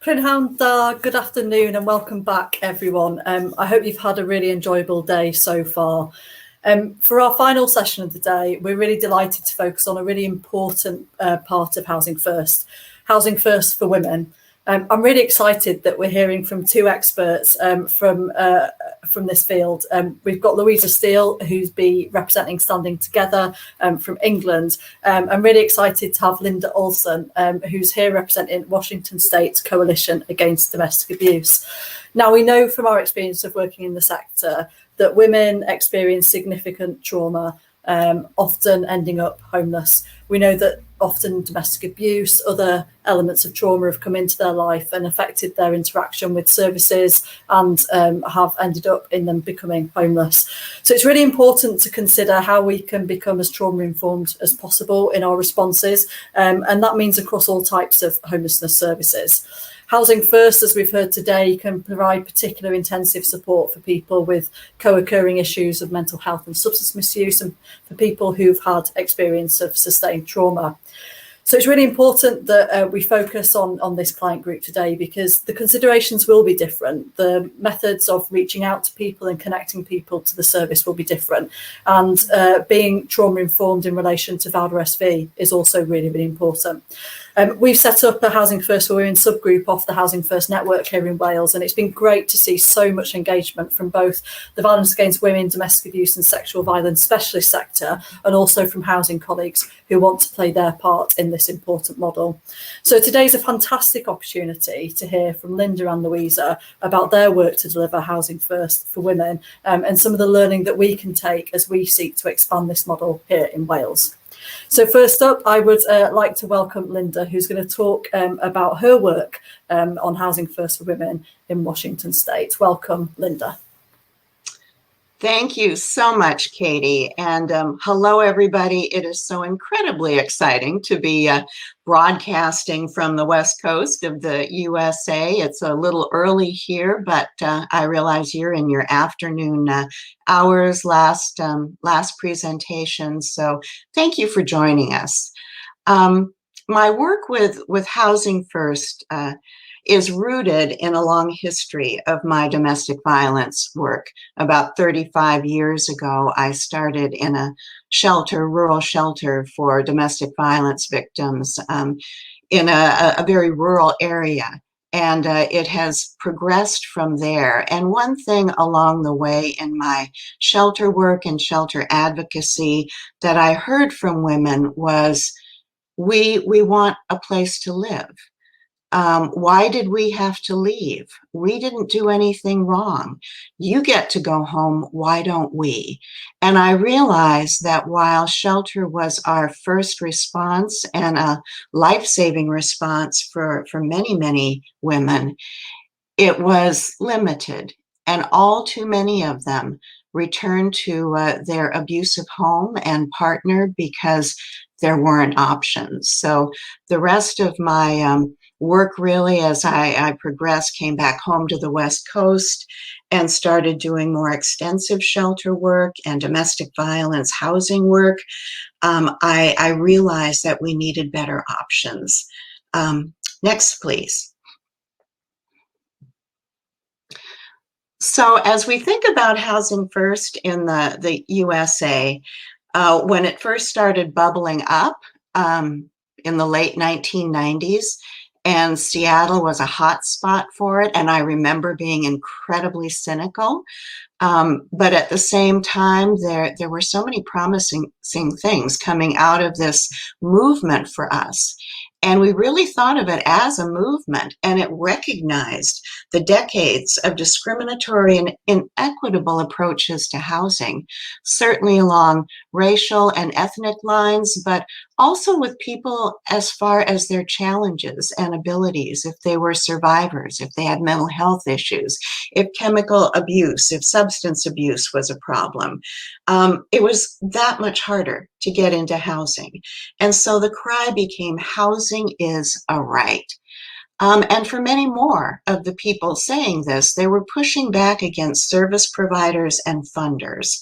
Prynhawn da, good afternoon and welcome back everyone. I hope you've had a really enjoyable day so far. For our final session of the day, we're really delighted to focus on a really important part of Housing First for women. I'm really excited that we're hearing from two experts from this field. We've got Louisa Steele, who's be representing Standing Together from England. I'm really excited to have Linda Olsen, who's here representing Washington State's Coalition Against Domestic Abuse. Now, we know from our experience of working in the sector that women experience significant trauma, often ending up homeless. We know that often domestic abuse, other elements of trauma have come into their life and affected their interaction with services and have ended up in them becoming homeless. So it's really important to consider how we can become as trauma informed as possible in our responses, and that means across all types of homelessness services. Housing First, as we've heard today, can provide particular intensive support for people with co-occurring issues of mental health and substance misuse, and for people who've had experience of sustained trauma. So it's really important that we focus on this client group today, because the considerations will be different. The methods of reaching out to people and connecting people to the service will be different. And being trauma informed in relation to VALD RSV is also really, really important. We've set up a Housing First for Women subgroup off the Housing First network here in Wales, and it's been great to see so much engagement from both the Violence Against Women, Domestic Abuse and Sexual Violence specialist sector, and also from housing colleagues who want to play their part in this important model. So today's a fantastic opportunity to hear from Linda and Louisa about their work to deliver Housing First for Women, and some of the learning that we can take as we seek to expand this model here in Wales. So first up, I would like to welcome Linda, who's going to talk about her work on Housing First for Women in Washington State. Welcome, Linda. Thank you so much, Katie. And hello, everybody. It is so incredibly exciting to be broadcasting from the West Coast of the USA. It's a little early here, but I realize you're in your afternoon hours, last presentation. So thank you for joining us. My work with Housing First is rooted in a long history of my domestic violence work. About 35 years ago, I started in a rural shelter for domestic violence victims in a very rural area. And it has progressed from there. And one thing along the way in my shelter work and shelter advocacy that I heard from women was, we want a place to live. Why did we have to leave? We didn't do anything wrong. You get to go home. Why don't we? And I realized that while shelter was our first response and a life-saving response for many, many women, it was limited. And all too many of them returned to their abusive home and partner because there weren't options. So the rest of my work really, as I progressed, came back home to the West Coast and started doing more extensive shelter work and domestic violence housing work. I realized that we needed better options. Next, please. So as we think about Housing First in the USA, when it first started bubbling up in the late 1990s, and Seattle was a hot spot for it. And I remember being incredibly cynical. But at the same time, there were so many promising things coming out of this movement for us. And we really thought of it as a movement, and it recognized the decades of discriminatory and inequitable approaches to housing, certainly along racial and ethnic lines, but also with people as far as their challenges and abilities, if they were survivors, if they had mental health issues, if chemical abuse, if substance abuse was a problem. It was that much harder to get into housing. And so the cry became, housing is a right. And for many more of the people saying this, they were pushing back against service providers and funders.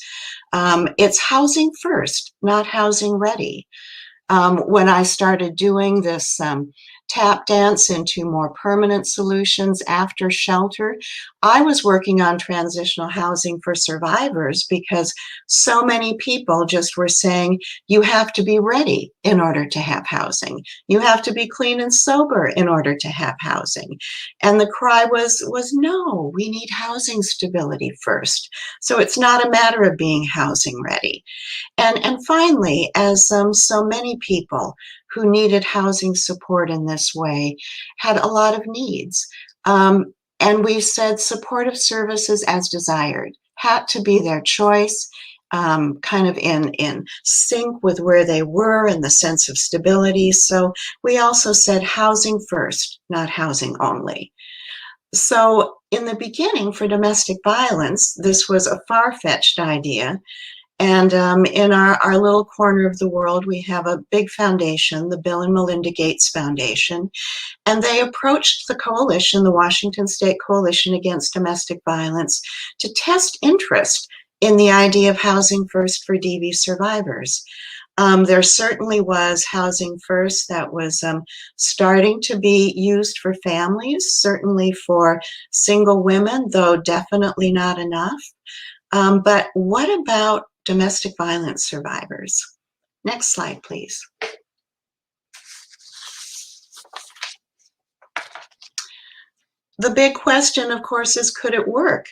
It's housing first, not housing ready. When I started doing this tap dance into more permanent solutions after shelter. I was working on transitional housing for survivors because so many people just were saying, you have to be ready in order to have housing. You have to be clean and sober in order to have housing. And the cry was no, we need housing stability first. So it's not a matter of being housing ready. And finally, as so many people who needed housing support in this way had a lot of needs, and we said supportive services as desired had to be their choice, kind of in sync with where they were and the sense of stability. So we also said housing first, not housing only. So in the beginning, for domestic violence, this was a far-fetched idea. And in our little corner of the world, we have a big foundation, the Bill and Melinda Gates Foundation, and they approached the coalition, the Washington State Coalition Against Domestic Violence, to test interest in the idea of housing first for DV survivors. There certainly was housing first that was starting to be used for families, certainly for single women, though definitely not enough. But what about domestic violence survivors? Next slide, please. The big question, of course, is could it work?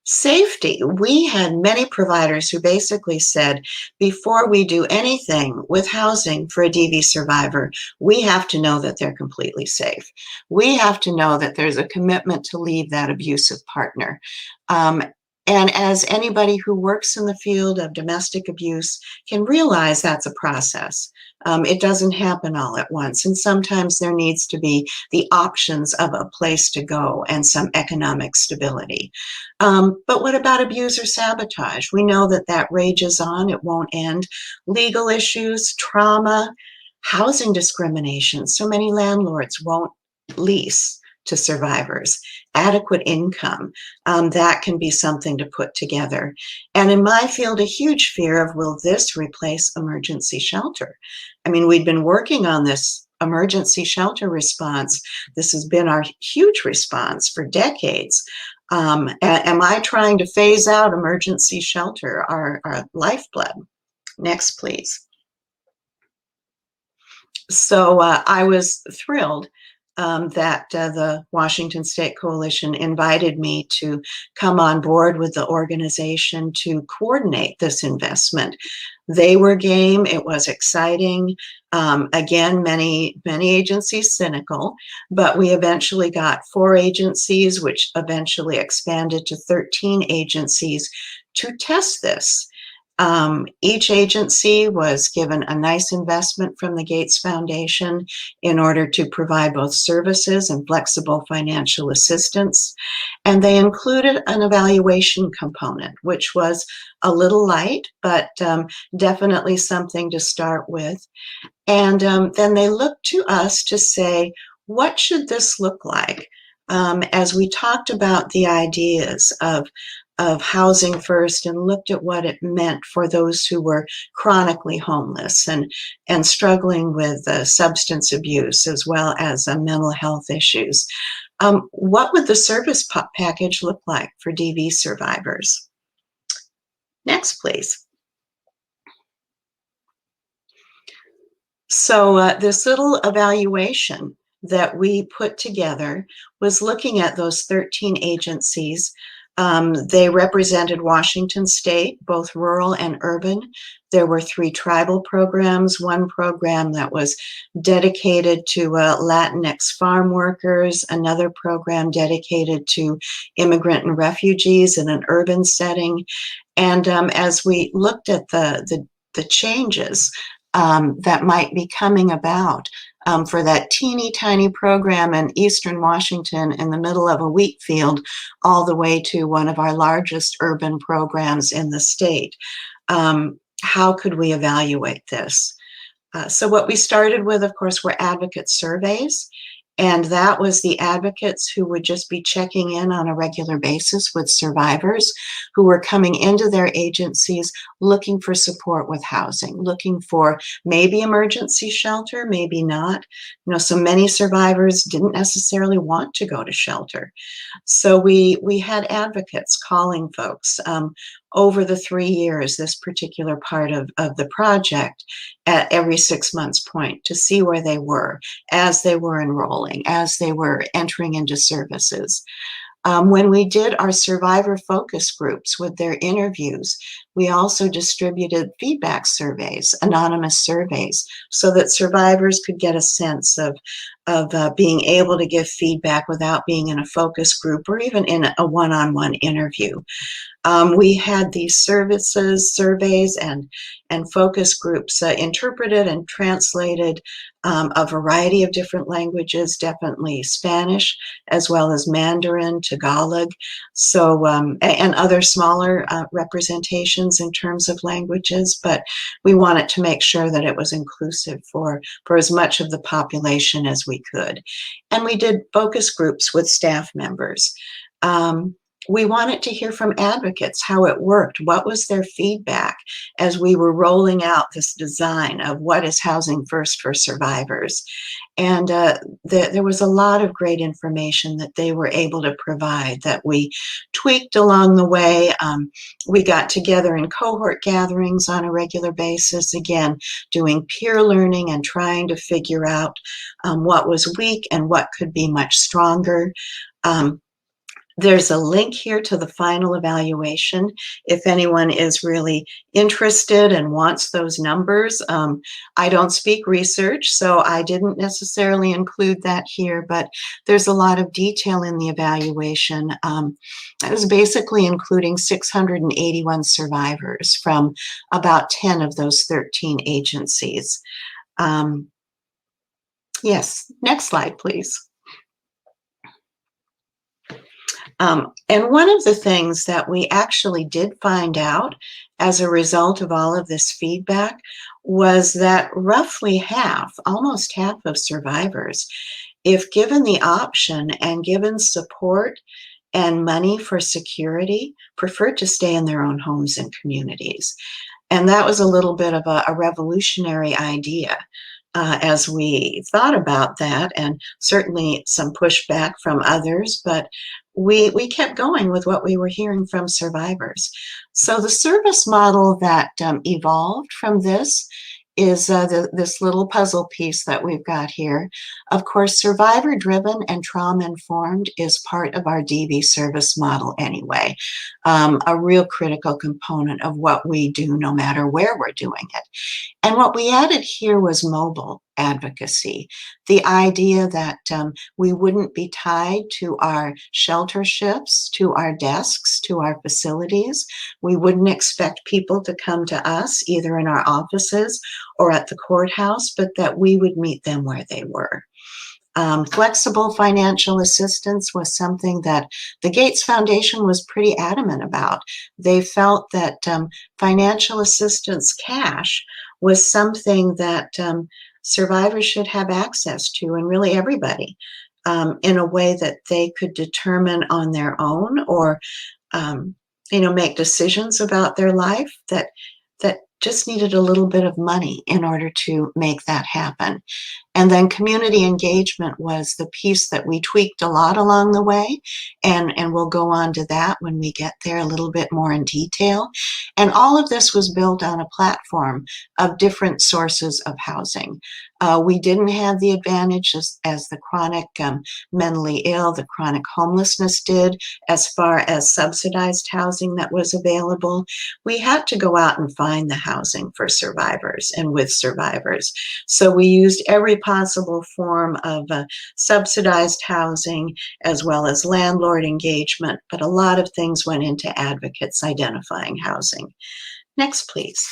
Safety. We had many providers who basically said, before we do anything with housing for a DV survivor, we have to know that they're completely safe. We have to know that there's a commitment to leave that abusive partner. And as anybody who works in the field of domestic abuse can realize, that's a process. It doesn't happen all at once. And sometimes there needs to be the options of a place to go and some economic stability. But what about abuse or sabotage? We know that that rages on. It won't end. Legal issues, trauma, housing discrimination. So many landlords won't lease to survivors. Adequate income, that can be something to put together. And in my field, a huge fear of, will this replace emergency shelter? I mean, we'd been working on this emergency shelter response. This has been our huge response for decades. Am I trying to phase out emergency shelter, our lifeblood? Next, please. So I was thrilled that the Washington State Coalition invited me to come on board with the organization to coordinate this investment. They were game. It was exciting. Again, many agencies cynical, but we eventually got 4 agencies, which eventually expanded to 13 agencies to test this. Each agency was given a nice investment from the Gates Foundation in order to provide both services and flexible financial assistance. And they included an evaluation component, which was a little light, but definitely something to start with. And then they looked to us to say, what should this look like? As we talked about the ideas of housing first and looked at what it meant for those who were chronically homeless and struggling with substance abuse as well as mental health issues. What would the service package look like for DV survivors? Next, please. So this little evaluation that we put together was looking at those 13 agencies. They represented Washington State, both rural and urban. There were 3 tribal programs, 1 program that was dedicated to Latinx farm workers, another program dedicated to immigrant and refugees in an urban setting. And as we looked at the changes that might be coming about, for that teeny tiny program in Eastern Washington in the middle of a wheat field, all the way to one of our largest urban programs in the state. How could we evaluate this? So what we started with, of course, were advocate surveys. And that was the advocates who would just be checking in on a regular basis with survivors who were coming into their agencies looking for support with housing, looking for maybe emergency shelter, maybe not. So many survivors didn't necessarily want to go to shelter. So we had advocates calling folks over the 3 years, this particular part of the project, at every 6 months point to see where they were as they were enrolling, as they were entering into services. When we did our survivor focus groups with their interviews, we also distributed feedback surveys, anonymous surveys, so that survivors could get a sense of being able to give feedback without being in a focus group or even in a one-on-one interview. We had these surveys, and focus groups interpreted and translated a variety of different languages, definitely Spanish, as well as Mandarin, Tagalog, and other smaller representations in terms of languages. But we wanted to make sure that it was inclusive for as much of the population as we could. And we did focus groups with staff members. We wanted to hear from advocates how it worked. What was their feedback as we were rolling out this design of what is Housing First for survivors? And there was a lot of great information that they were able to provide that we tweaked along the way. We got together in cohort gatherings on a regular basis, again, doing peer learning and trying to figure out what was weak and what could be much stronger. There's a link here to the final evaluation if anyone is really interested and wants those numbers. I don't speak research, so I didn't necessarily include that here, but there's a lot of detail in the evaluation. It was basically including 681 survivors from about 10 of those 13 agencies. Yes, next slide, please. And one of the things that we actually did find out as a result of all of this feedback was that roughly half, almost half of survivors, if given the option and given support and money for security, preferred to stay in their own homes and communities. And that was a little bit of a revolutionary idea. As we thought about that, and certainly some pushback from others, but we kept going with what we were hearing from survivors. So the service model that evolved from this is this little puzzle piece that we've got here. Of course, survivor-driven and trauma-informed is part of our DV service model anyway, a real critical component of what we do no matter where we're doing it. And what we added here was mobile advocacy, the idea that we wouldn't be tied to our shelter shifts, to our desks, to our facilities. We wouldn't expect people to come to us either in our offices or at the courthouse, but that we would meet them where they were. Flexible financial assistance was something that the Gates Foundation was pretty adamant about. They felt that financial assistance cash was something that survivors should have access to, and really everybody, in a way that they could determine on their own, or make decisions about their life that just needed a little bit of money in order to make that happen. And then community engagement was the piece that we tweaked a lot along the way, and we'll go on to that when we get there a little bit more in detail. And all of this was built on a platform of different sources of housing. We didn't have the advantages as the chronic mentally ill, the chronic homelessness did, as far as subsidized housing that was available. We had to go out and find the housing for survivors and with survivors. So we used every possible form of subsidized housing, as well as landlord engagement, but a lot of things went into advocates identifying housing. Next, please.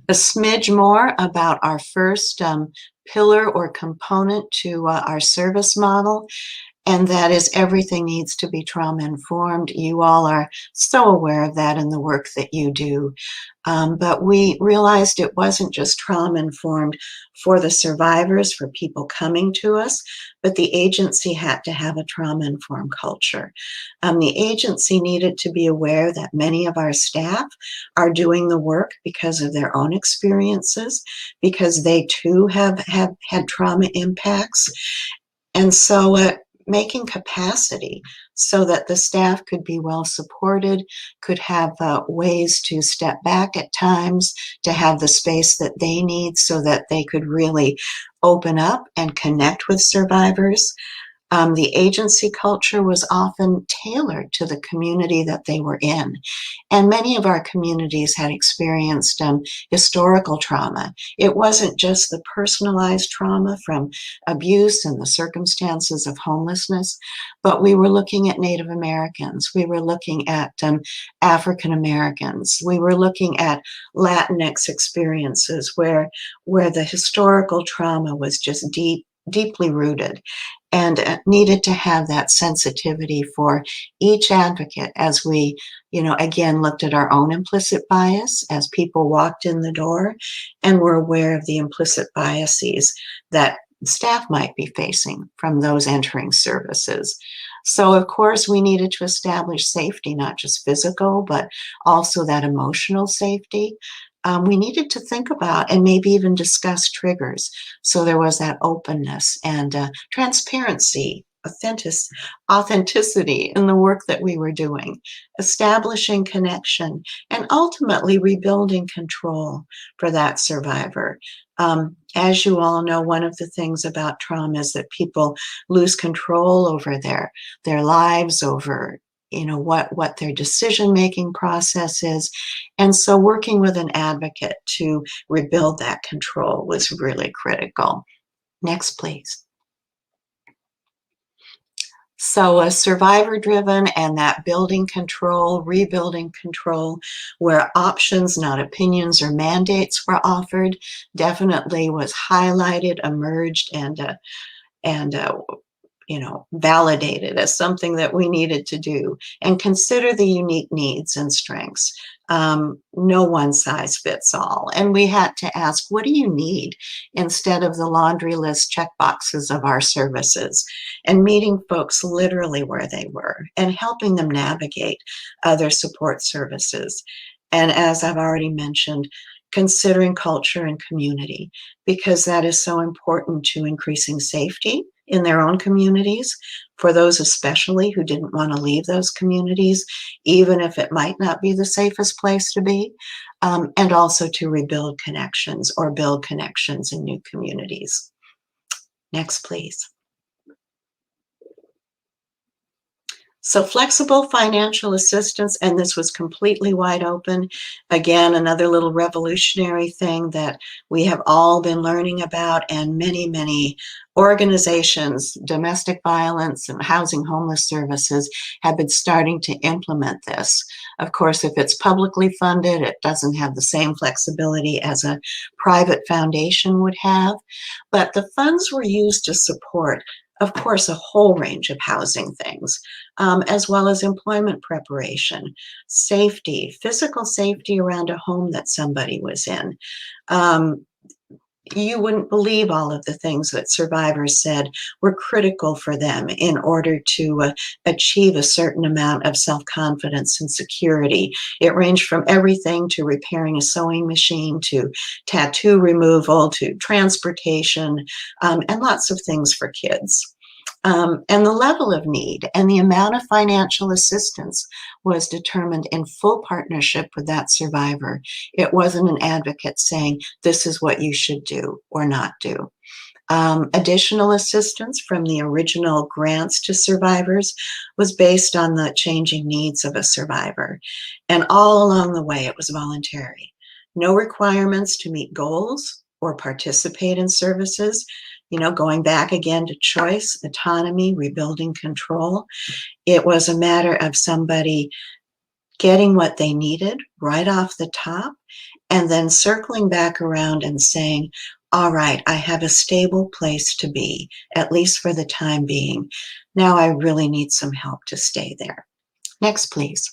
A smidge more about our first pillar or component to our service model. and that is everything needs to be trauma-informed. You all are so aware of that in the work that you do. But we realized it wasn't just trauma-informed for the survivors, for people coming to us, but the agency had to have a trauma-informed culture. The agency needed to be aware that many of our staff are doing the work because of their own experiences, because they too have had trauma impacts. And so making capacity so that the staff could be well supported, could have ways to step back at times, to have the space that they need so that they could really open up and connect with survivors. The agency culture was often tailored to the community that they were in. And many of our communities had experienced historical trauma. It wasn't just the personalized trauma from abuse and the circumstances of homelessness, but we were looking at Native Americans. We were looking at African Americans. We were looking at Latinx experiences where the historical trauma was just deeply rooted, and needed to have that sensitivity for each advocate as we, again, looked at our own implicit bias as people walked in the door and were aware of the implicit biases that staff might be facing from those entering services. So, of course, we needed to establish safety, not just physical, but also that emotional safety. We needed to think about and maybe even discuss triggers. So there was that openness and transparency, authenticity in the work that we were doing, establishing connection, and ultimately rebuilding control for that survivor. As you all know, one of the things about trauma is that people lose control over their lives, over what their decision-making process is. And so working with an advocate to rebuild that control was really critical. Next, please. So survivor-driven and that building control, rebuilding control, where options, not opinions or mandates, were offered, definitely was highlighted, emerged, and validated as something that we needed to do, and consider the unique needs and strengths. No one size fits all. And we had to ask, what do you need, instead of the laundry list checkboxes of our services, and meeting folks literally where they were and helping them navigate other support services. And as I've already mentioned, considering culture and community, because that is so important to increasing safety in their own communities, for those especially who didn't want to leave those communities, even if it might not be the safest place to be, and also to rebuild connections or build connections in new communities. Next, please. So flexible financial assistance, and this was completely wide open. Again, another little revolutionary thing that we have all been learning about, and many, many organizations, domestic violence and housing homeless services, have been starting to implement this. Of course, if it's publicly funded, it doesn't have the same flexibility as a private foundation would have, but the funds were used to support, of course, a whole range of housing things, as well as employment preparation, safety, physical safety around a home that somebody was in. You wouldn't believe all of the things that survivors said were critical for them in order to achieve a certain amount of self-confidence and security. It ranged from everything to repairing a sewing machine, to tattoo removal, to transportation, and lots of things for kids. And the level of need and the amount of financial assistance was determined in full partnership with that survivor. It wasn't an advocate saying, this is what you should do or not do. Additional assistance from the original grants to survivors was based on the changing needs of a survivor. And all along the way, it was voluntary. No requirements to meet goals or participate in services. Going back again to choice, autonomy, rebuilding control. It was a matter of somebody getting what they needed right off the top and then circling back around and saying, all right, I have a stable place to be, at least for the time being. Now I really need some help to stay there. Next, please.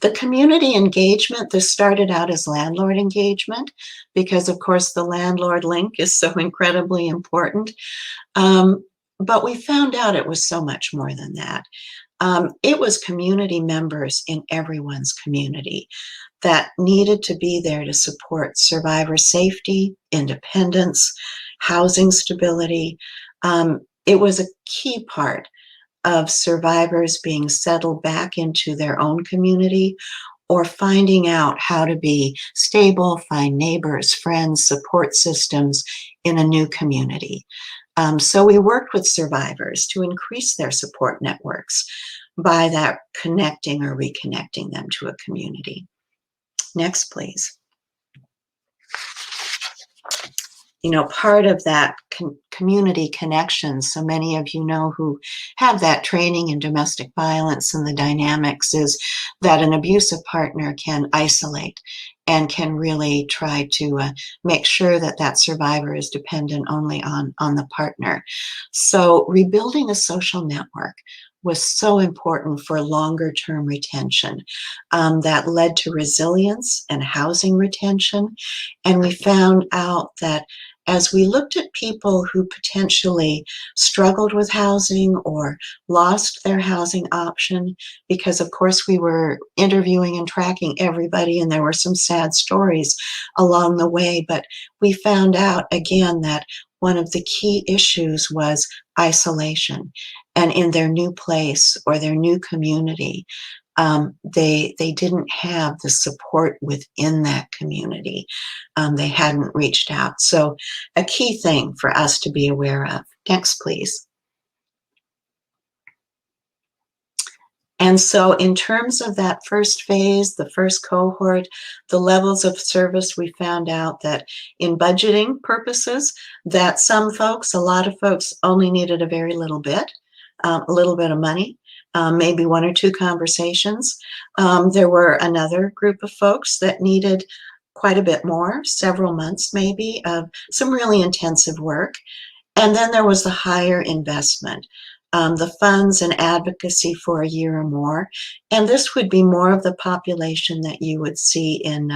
The community engagement, this started out as landlord engagement because, of course, the landlord link is so incredibly important. But we found out it was so much more than that. It was community members in everyone's community that needed to be there to support survivor safety, independence, housing stability. It was a key part of survivors being settled back into their own community or finding out how to be stable, find neighbors, friends, support systems in a new community. So we worked with survivors to increase their support networks by that connecting or reconnecting them to a community. Next, please. You know, part of that community connection, so many of you know who have that training in domestic violence and the dynamics, is that an abusive partner can isolate and can really try to make sure that that survivor is dependent only on the partner. So rebuilding a social network was so important for longer term retention. That led to resilience and housing retention. And we found out that as we looked at people who potentially struggled with housing or lost their housing option, because of course we were interviewing and tracking everybody and there were some sad stories along the way, but we found out again that one of the key issues was isolation. And in their new place or their new community, they didn't have the support within that community. They hadn't reached out. So a key thing for us to be aware of. Next, please. And so in terms of that first phase, the first cohort, the levels of service, we found out that in budgeting purposes, that some folks, a lot of folks only needed a very little bit of money. Maybe one or two conversations. There were another group of folks that needed quite a bit more, several months maybe, of some really intensive work. And then there was the higher investment, the funds and advocacy for a year or more. And this would be more of the population that you would see in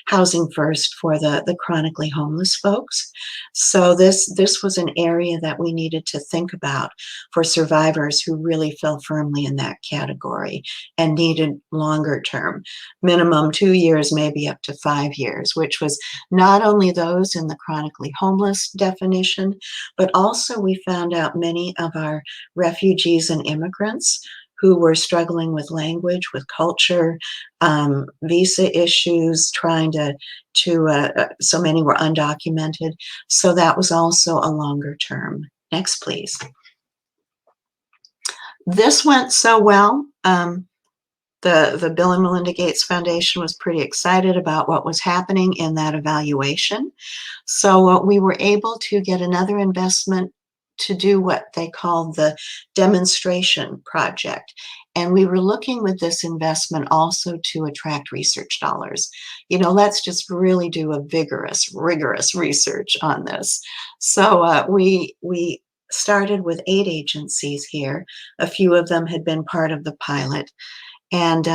Housing First for the chronically homeless folks. So this was an area that we needed to think about for survivors who really fell firmly in that category and needed longer term, minimum 2 years, maybe up to 5 years, which was not only those in the chronically homeless definition, but also we found out many of our refugees and immigrants who were struggling with language, with culture, visa issues, trying to so many were undocumented. So that was also a longer term. Next, please. This went so well. The Bill and Melinda Gates Foundation was pretty excited about what was happening in that evaluation. So we were able to get another investment to do what they called the demonstration project. And we were looking with this investment also to attract research dollars. You know, let's just really do a rigorous research on this. So we started with 8 agencies here. A few of them had been part of the pilot. And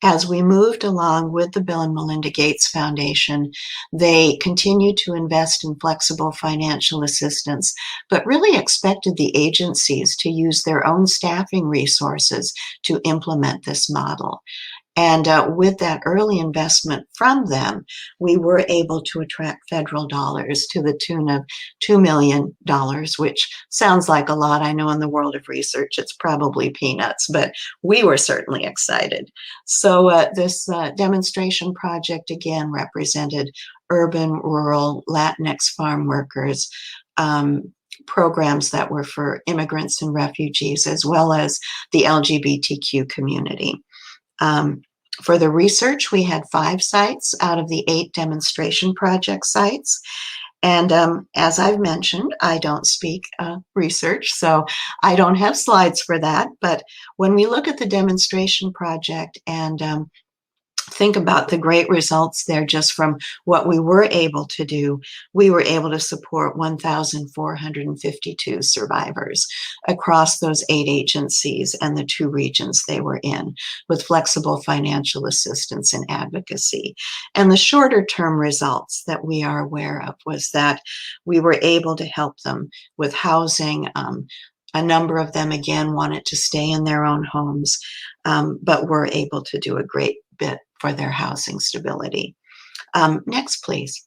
as we moved along with the Bill and Melinda Gates Foundation, they continued to invest in flexible financial assistance, but really expected the agencies to use their own staffing resources to implement this model. And with that early investment from them, we were able to attract federal dollars to the tune of $2 million, which sounds like a lot. I know in the world of research, it's probably peanuts, but we were certainly excited. So this demonstration project, again, represented urban, rural, Latinx farm workers, programs that were for immigrants and refugees, as well as the LGBTQ community. For the research, we had 5 sites out of the 8 demonstration project sites. And as I've mentioned, I don't speak research, so I don't have slides for that. But when we look at the demonstration project and think about the great results there just from what we were able to do. We were able to support 1,452 survivors across those 8 agencies and the 2 regions they were in, with flexible financial assistance and advocacy. And the shorter term results that we are aware of was that we were able to help them with housing. A number of them, again, wanted to stay in their own homes, but were able to do a great bit for their housing stability. Next, please.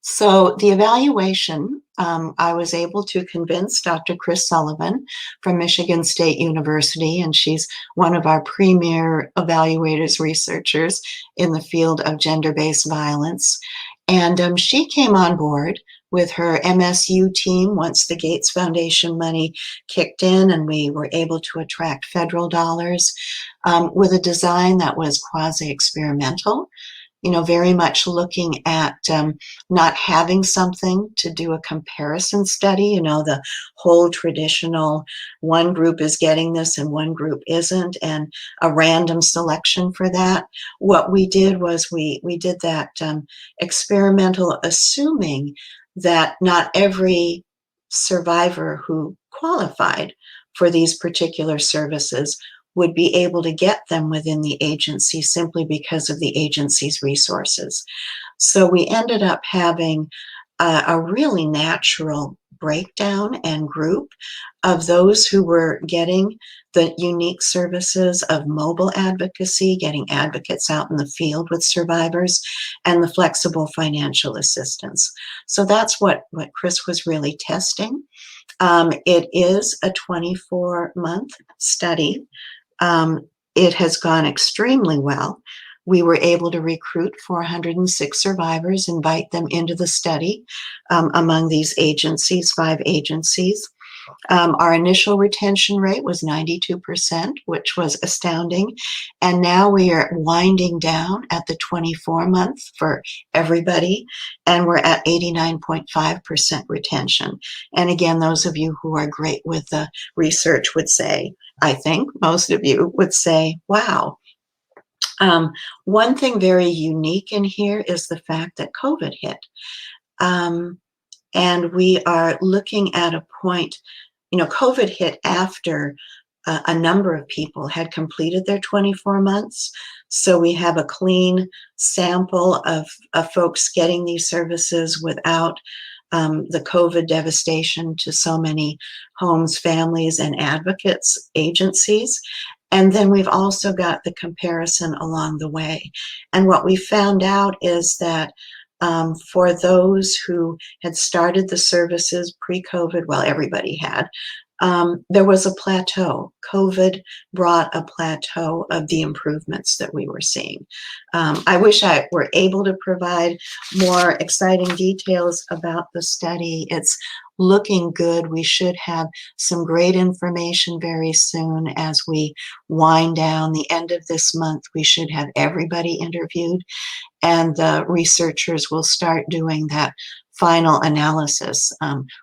So the evaluation, I was able to convince Dr. Chris Sullivan from Michigan State University, and she's one of our premier evaluators, researchers in the field of gender-based violence. And she came on board with her MSU team once the Gates Foundation money kicked in and we were able to attract federal dollars, with a design that was quasi-experimental, very much looking at not having something to do a comparison study, the whole traditional one group is getting this and one group isn't, and a random selection for that. What we did was we did that experimental, assuming that not every survivor who qualified for these particular services would be able to get them within the agency simply because of the agency's resources. So we ended up having a really natural breakdown and group of those who were getting the unique services of mobile advocacy, getting advocates out in the field with survivors, and the flexible financial assistance. So that's what Chris was really testing. It is a 24-month study. It has gone extremely well. We were able to recruit 406 survivors, invite them into the study among these agencies, 5 agencies. Our initial retention rate was 92%, which was astounding. And now we are winding down at the 24-month for everybody, and we're at 89.5% retention. And again, those of you who are great with the research would say, I think most of you would say, wow. One thing very unique in here is the fact that COVID hit. And we are looking at a point, COVID hit after a number of people had completed their 24 months. So we have a clean sample of folks getting these services without the COVID devastation to so many homes, families, and advocates, agencies. And then we've also got the comparison along the way. And what we found out is that for those who had started the services pre-COVID, well, everybody had, there was a plateau. COVID brought a plateau of the improvements that we were seeing. I wish I were able to provide more exciting details about the study. It's looking good. We should have some great information very soon as we wind down the end of this month. We should have everybody interviewed, and the researchers will start doing that final analysis.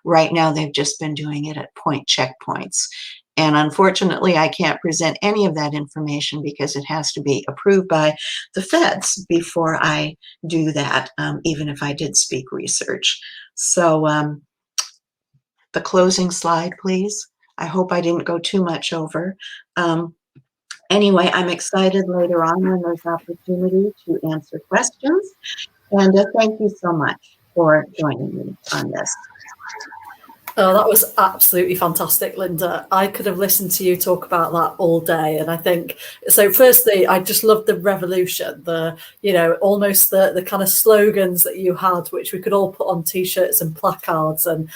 Right now, they've just been doing it at point checkpoints. And unfortunately, I can't present any of that information because it has to be approved by the feds before I do that, even if I did speak research. So the closing slide, please. I hope I didn't go too much over. Anyway, I'm excited later on when there's opportunity to answer questions. And thank you so much for joining me on this. Oh, that was absolutely fantastic, Linda. I could have listened to you talk about that all day. And I think, so firstly, I just loved the revolution, almost the kind of slogans that you had, which we could all put on T-shirts and placards, and,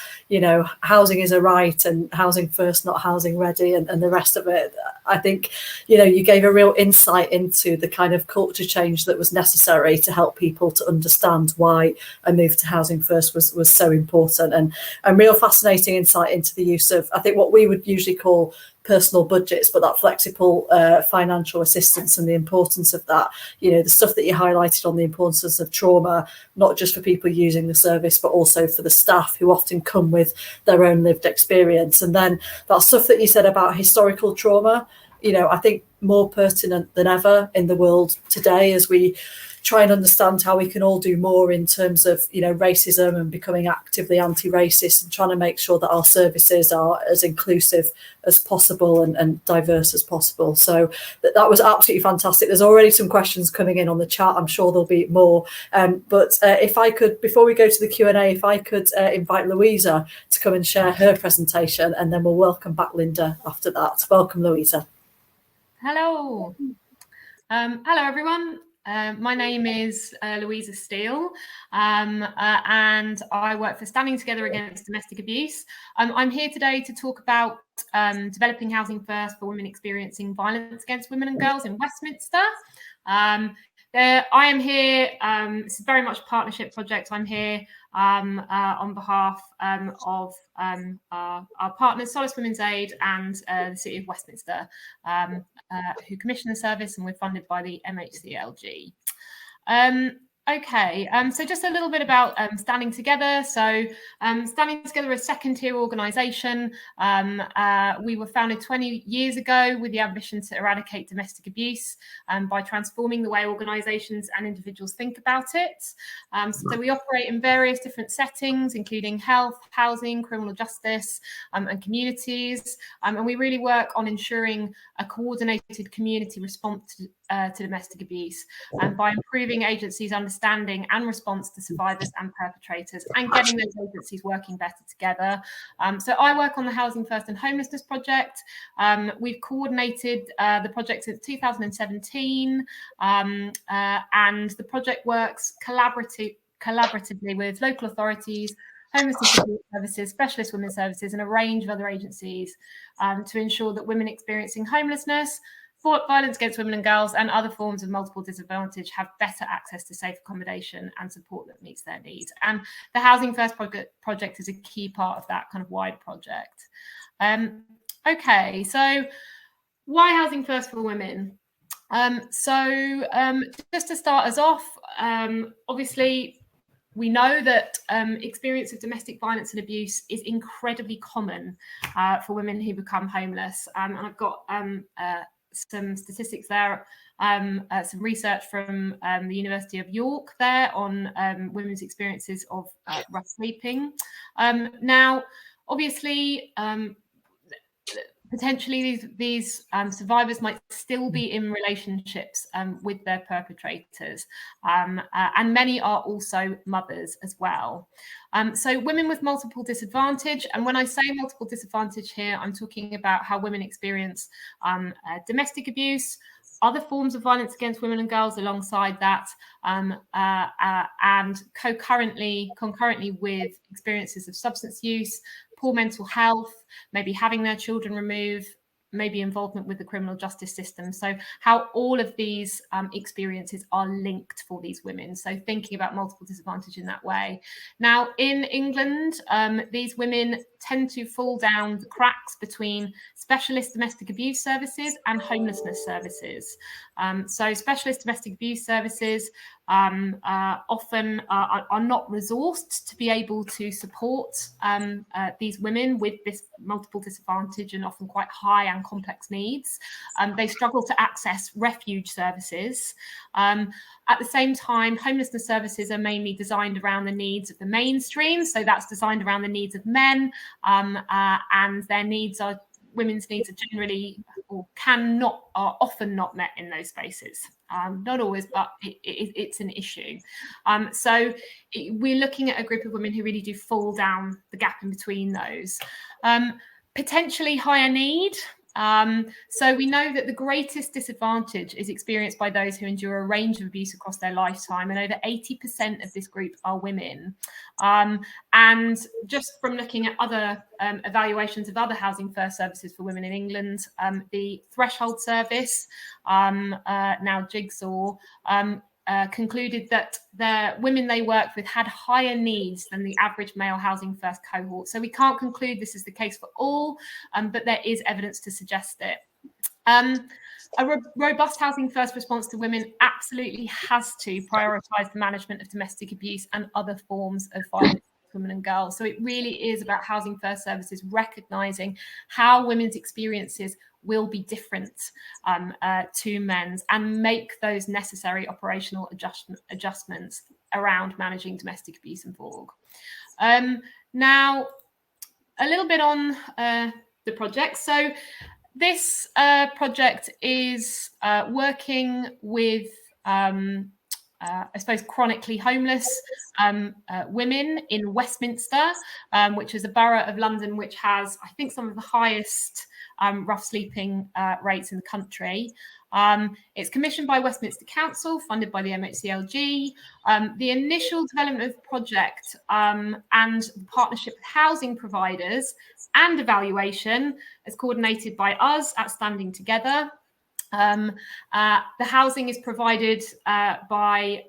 housing is a right, and housing first, not housing ready, and the rest of it. I think, you gave a real insight into the kind of culture change that was necessary to help people to understand why a move to housing first was so important, and real fascinating insight into the use of, I think, what we would usually call personal budgets, but that flexible financial assistance and the importance of that. The stuff that you highlighted on the importance of trauma, not just for people using the service, but also for the staff who often come with their own lived experience. And then that stuff that you said about historical trauma, I think more pertinent than ever in the world today, as we try and understand how we can all do more in terms of, racism and becoming actively anti-racist, and trying to make sure that our services are as inclusive as possible and diverse as possible. So that was absolutely fantastic. There's already some questions coming in on the chat. I'm sure there'll be more. But if I could, before we go to the Q&A, if I could invite Louisa to come and share her presentation, and then we'll welcome back Linda after that. Welcome, Louisa. Hello. Hello, everyone. My name is Louisa Steele, and I work for Standing Together Against Domestic Abuse. I'm here today to talk about developing housing first for women experiencing violence against women and girls in Westminster. I am here, it's very much a partnership project. I'm here on behalf of our partners, Solace Women's Aid and the City of Westminster, who commission the service, and we're funded by the MHCLG. Okay, so just a little bit about Standing Together. So Standing Together is a second-tier organisation. We were founded 20 years ago with the ambition to eradicate domestic abuse by transforming the way organisations and individuals think about it. So we operate in various different settings, including health, housing, criminal justice, and communities. And we really work on ensuring a coordinated community response to domestic abuse, and by improving agencies' understanding and response to survivors and perpetrators, and getting those agencies working better together. So I work on the Housing First and Homelessness Project. We've coordinated the project since 2017, and the project works collaboratively with local authorities, homelessness support services, specialist women's services, and a range of other agencies to ensure that women experiencing homelessness, violence against women and girls, and other forms of multiple disadvantage have better access to safe accommodation and support that meets their needs. And the Housing First project is a key part of that kind of wide project. Okay, so why Housing First for women? Just to start us off, obviously, we know that experience of domestic violence and abuse is incredibly common for women who become homeless. And I've got some statistics there, some research from the University of York there on women's experiences of rough sleeping. Now, obviously, potentially these survivors might still be in relationships with their perpetrators, and many are also mothers as well. So women with multiple disadvantage, and when I say multiple disadvantage here, I'm talking about how women experience domestic abuse, other forms of violence against women and girls alongside that, and concurrently with experiences of substance use, poor mental health, maybe having their children removed, maybe involvement with the criminal justice system. So how all of these experiences are linked for these women. So thinking about multiple disadvantage in that way. Now, in England, these women tend to fall down the cracks between specialist domestic abuse services and homelessness services. So specialist domestic abuse services often are not resourced to be able to support these women with this multiple disadvantage and often quite high and complex needs. They struggle to access refuge services. At the same time, homelessness services are mainly designed around the needs of the mainstream. So that's designed around the needs of men, and women's needs are generally are often not met in those spaces. Not always, but it's an issue. So we're looking at a group of women who really do fall down the gap in between those. Potentially higher need. So we know that the greatest disadvantage is experienced by those who endure a range of abuse across their lifetime, and over 80% of this group are women. And just from looking at other evaluations of other Housing First services for women in England, the Threshold service, now Jigsaw, concluded that the women they worked with had higher needs than the average male Housing First cohort. So we can't conclude this is the case for all, but there is evidence to suggest it. A robust Housing First response to women absolutely has to prioritise the management of domestic abuse and other forms of violence women and girls. So it really is about Housing First services recognising how women's experiences will be different to men's, and make those necessary operational adjustments around managing domestic abuse and VOG. Now, a little bit on the project. So this project is working with, I suppose, chronically homeless women in Westminster, which is a borough of London which has, I think, some of the highest rough sleeping rates in the country. It's commissioned by Westminster Council, funded by the MHCLG. The initial development of the project and the partnership with housing providers and evaluation is coordinated by us at Standing Together. The housing is provided by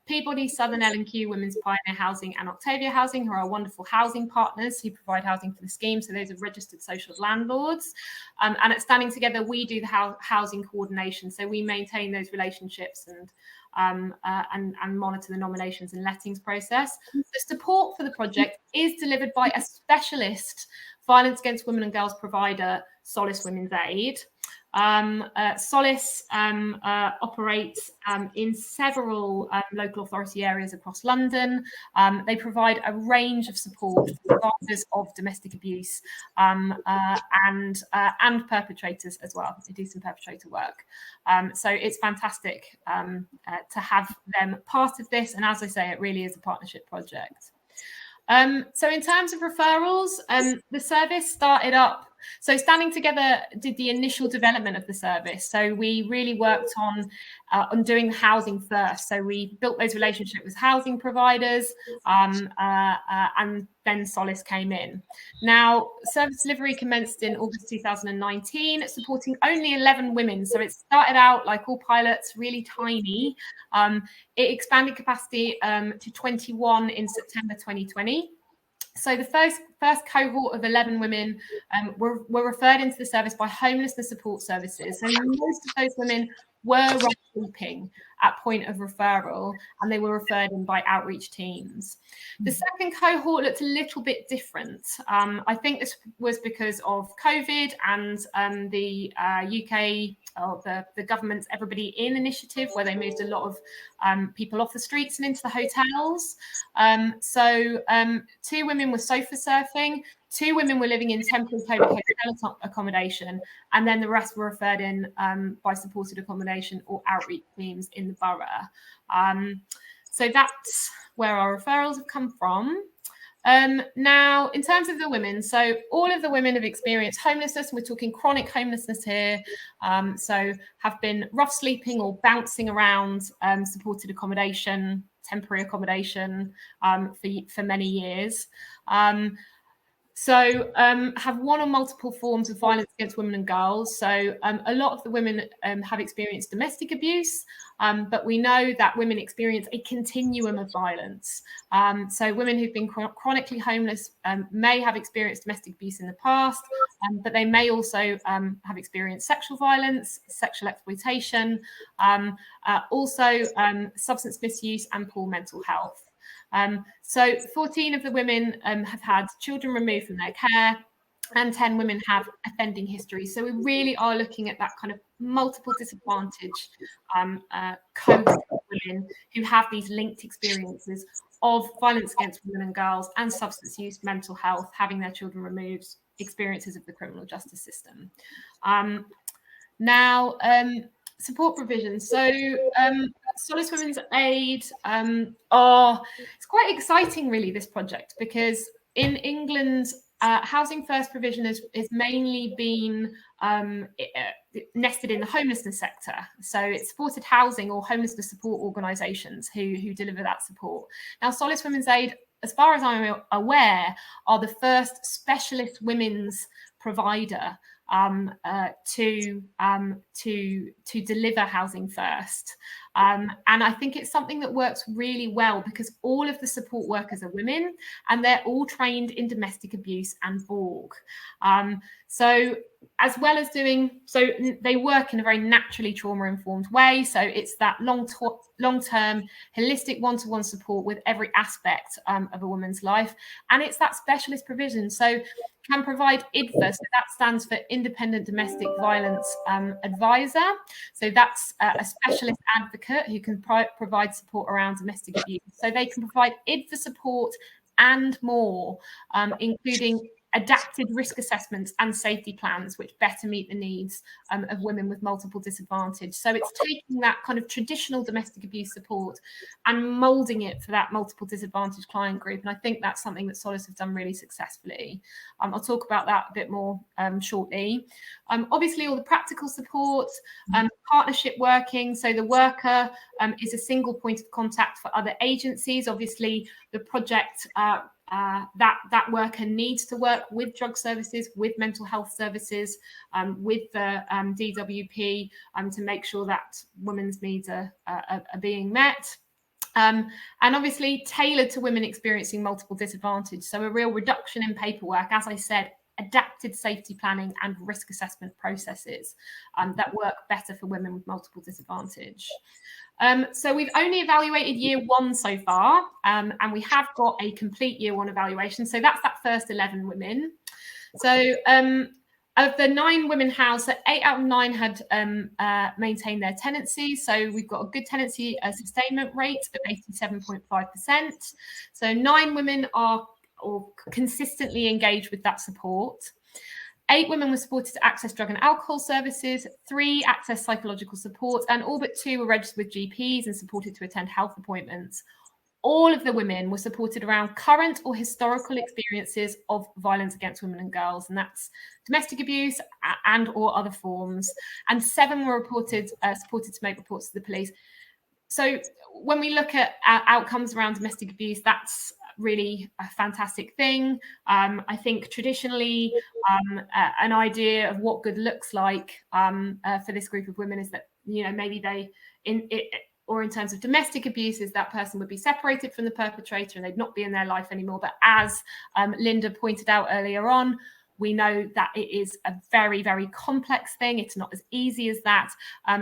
Peabody, Southern L&Q, Women's Pioneer Housing and Octavia Housing, who are our wonderful housing partners who provide housing for the scheme. So those are registered social landlords. And at Standing Together, we do the housing coordination. So we maintain those relationships and monitor the nominations and lettings process. The support for the project is delivered by a specialist violence against women and girls provider, Solace Women's Aid. Solace operates in several local authority areas across London. They provide a range of support for survivors of domestic abuse and perpetrators as well. They do some perpetrator work. So it's fantastic to have them part of this. And as I say, it really is a partnership project. So in terms of referrals, the service started up. So Standing Together did the initial development of the service. So we really worked on doing housing first. So we built those relationships with housing providers, and then Solace came in. Now, service delivery commenced in August 2019, supporting only 11 women. So it started out, like all pilots, really tiny. It expanded capacity to 21 in September 2020. So the first cohort of 11 women were referred into the service by homelessness support services. So most of those women were sleeping at point of referral, and they were referred in by outreach teams. The second cohort looked a little bit different. I think this was because of COVID and the UK, the government's Everybody In initiative, where they moved a lot of people off the streets and into the hotels. So 2 women were sofa surfing, 2 women were living in temporary COVID hotel accommodation, and then the rest were referred in by supported accommodation or outreach teams in the borough. So that's where our referrals have come from. Now, in terms of the women, so all of the women have experienced homelessness, and we're talking chronic homelessness here. So have been rough sleeping or bouncing around supported accommodation, temporary accommodation for many years. So have one or multiple forms of violence against women and girls. So a lot of the women have experienced domestic abuse, but we know that women experience a continuum of violence. So women who've been chronically homeless may have experienced domestic abuse in the past, but they may also have experienced sexual violence, sexual exploitation, also substance misuse and poor mental health. So 14 of the women have had children removed from their care, and 10 women have offending history. So we really are looking at that kind of multiple disadvantage cohort of women who have these linked experiences of violence against women and girls and substance use, mental health, having their children removed, experiences of the criminal justice system. Now, support provisions. So Solace Women's Aid it's quite exciting, really, this project, because in England, housing first provision is mainly been nested in the homelessness sector. So it's supported housing or homelessness support organisations who deliver that support. Now, Solace Women's Aid, as far as I'm aware, are the first specialist women's provider to deliver housing first. And I think it's something that works really well because all of the support workers are women and they're all trained in domestic abuse and BORG. So as well as they work in a very naturally trauma-informed way. So it's that long-term, holistic one-to-one support with every aspect of a woman's life. And it's that specialist provision. So can provide IDVA. So that stands for Independent Domestic Violence Advisor. So that's a specialist advocate who can provide support around domestic abuse. So they can provide IDVA support and more, including adapted risk assessments and safety plans which better meet the needs of women with multiple disadvantage. So it's taking that kind of traditional domestic abuse support and moulding it for that multiple disadvantage client group. And I think that's something that Solace have done really successfully. I'll talk about that a bit more shortly. Obviously, all the practical support, partnership working. So the worker is a single point of contact for other agencies. Obviously, the project that worker needs to work with drug services, with mental health services, with the DWP to make sure that women's needs are being met. And obviously tailored to women experiencing multiple disadvantage. So a real reduction in paperwork, as I said, adapted safety planning and risk assessment processes that work better for women with multiple disadvantage. So we've only evaluated year one so far, and we have got a complete year one evaluation. So that's that first 11 women. So of the 9 women housed, so 8 out of 9 had maintained their tenancy. So we've got a good tenancy sustainment rate of 87.5%. So 9 women are consistently engaged with that support. 8 women were supported to access drug and alcohol services, 3 accessed psychological support, and all but 2 were registered with GPs and supported to attend health appointments. All of the women were supported around current or historical experiences of violence against women and girls, and that's domestic abuse and or other forms. And 7 were supported to make reports to the police. So when we look at outcomes around domestic abuse, that's really a fantastic thing. I think traditionally an idea of what good looks like for this group of women is that, you know, maybe in terms of domestic abuse, is that person would be separated from the perpetrator and they'd not be in their life anymore. But as Linda pointed out earlier on, we know that it is a very, very complex thing. It's not as easy as that.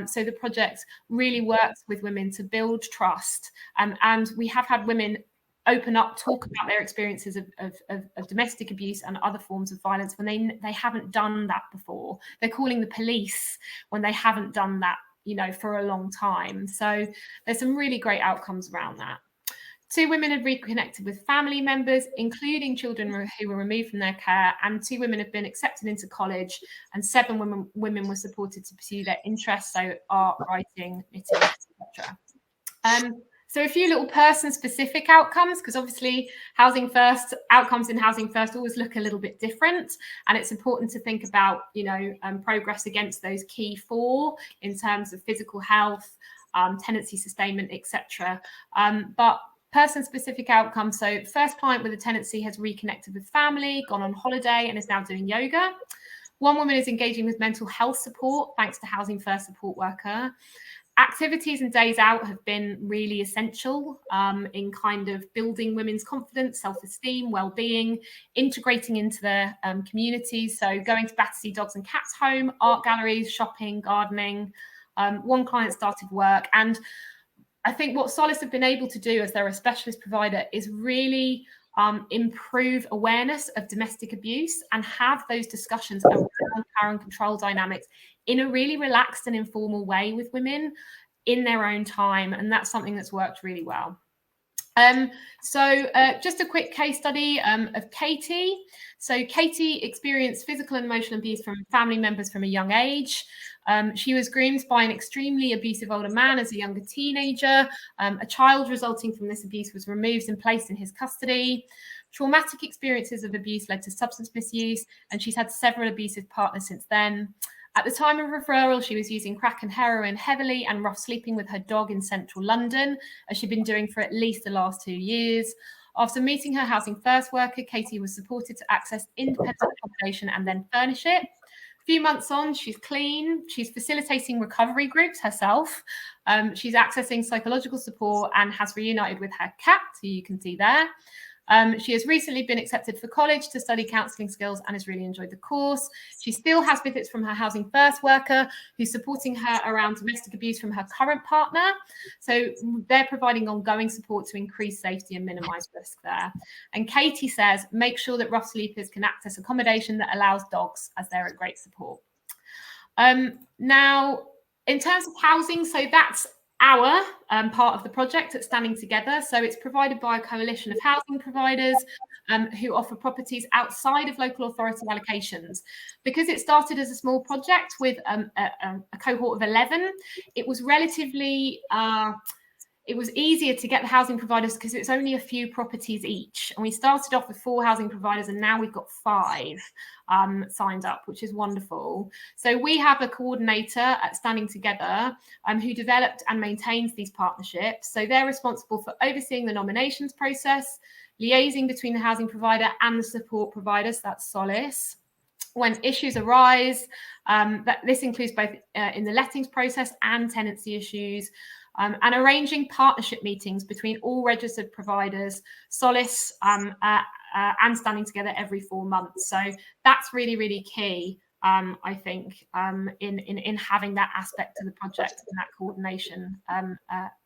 So the project really works with women to build trust. And we have had women open up, talk about their experiences of domestic abuse and other forms of violence when they haven't done that before. They're calling the police when they haven't done that, you know, for a long time. So there's some really great outcomes around that. 2 women had reconnected with family members, including children who were removed from their care, and 2 women have been accepted into college, and 7 women were supported to pursue their interests, so art, writing, knitting, etc. So a few little person-specific outcomes, because obviously outcomes in Housing First always look a little bit different, and it's important to think about, you know, progress against those key 4 in terms of physical health, tenancy sustainment, etc. But person-specific outcomes. So first client with a tenancy has reconnected with family, gone on holiday, and is now doing yoga. 1 woman is engaging with mental health support thanks to Housing First support worker. Activities and days out have been really essential in kind of building women's confidence, self-esteem, well-being, integrating into their communities. So going to Battersea Dogs and Cats Home, art galleries, shopping, gardening. 1 client started work. And I think what Solace have been able to do as they're a specialist provider is really improve awareness of domestic abuse and have those discussions around power and control dynamics in a really relaxed and informal way with women in their own time. And that's something that's worked really well. So just a quick case study of Katie. So Katie experienced physical and emotional abuse from family members from a young age. She was groomed by an extremely abusive older man as a younger teenager. A child resulting from this abuse was removed and placed in his custody. Traumatic experiences of abuse led to substance misuse, and she's had several abusive partners since then. At the time of referral, she was using crack and heroin heavily and rough sleeping with her dog in central London, as she'd been doing for at least the last 2 years. After meeting her Housing First worker, Katie was supported to access independent accommodation and then furnish it. A few months on, she's clean. She's facilitating recovery groups herself. She's accessing psychological support and has reunited with her cat, who you can see there. She has recently been accepted for college to study counselling skills and has really enjoyed the course. She still has visits from her Housing First worker, who's supporting her around domestic abuse from her current partner. So they're providing ongoing support to increase safety and minimise risk there. And Katie says, make sure that rough sleepers can access accommodation that allows dogs, as they're a great support. Now, in terms of housing, so that's our part of the project at Standing Together. So it's provided by a coalition of housing providers who offer properties outside of local authority allocations. Because it started as a small project with a cohort of 11, it was relatively it was easier to get the housing providers because it's only a few properties each. And we started off with 4 housing providers and now we've got 5 signed up, which is wonderful. So we have a coordinator at Standing Together who developed and maintains these partnerships. So they're responsible for overseeing the nominations process, liaising between the housing provider and the support providers, that's Solace. When issues arise, this includes both in the lettings process and tenancy issues, and arranging partnership meetings between all registered providers, Solace and Standing Together every 4 months. So that's really, really key, I think, in having that aspect of the project, and that coordination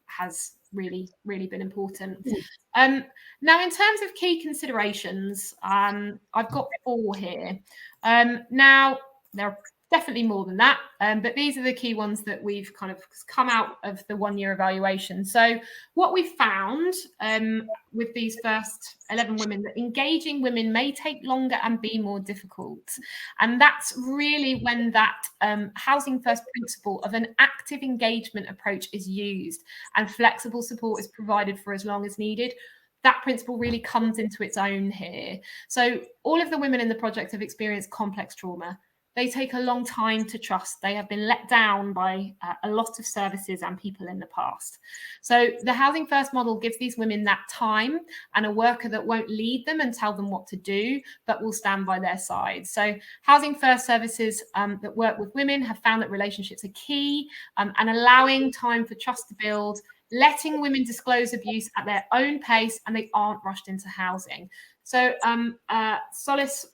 has really, really been important. Now, in terms of key considerations, I've got 4 here. Now, there are definitely more than that, but these are the key ones that we've kind of come out of the 1-year evaluation. So what we found with these first 11 women, that engaging women may take longer and be more difficult. And that's really when that Housing First principle of an active engagement approach is used and flexible support is provided for as long as needed. That principle really comes into its own here. So all of the women in the project have experienced complex trauma. They take a long time to trust. They have been let down by a lot of services and people in the past. So the Housing First model gives these women that time and a worker that won't lead them and tell them what to do, but will stand by their side. So Housing First services that work with women have found that relationships are key, and allowing time for trust to build, letting women disclose abuse at their own pace, and they aren't rushed into housing. So Solace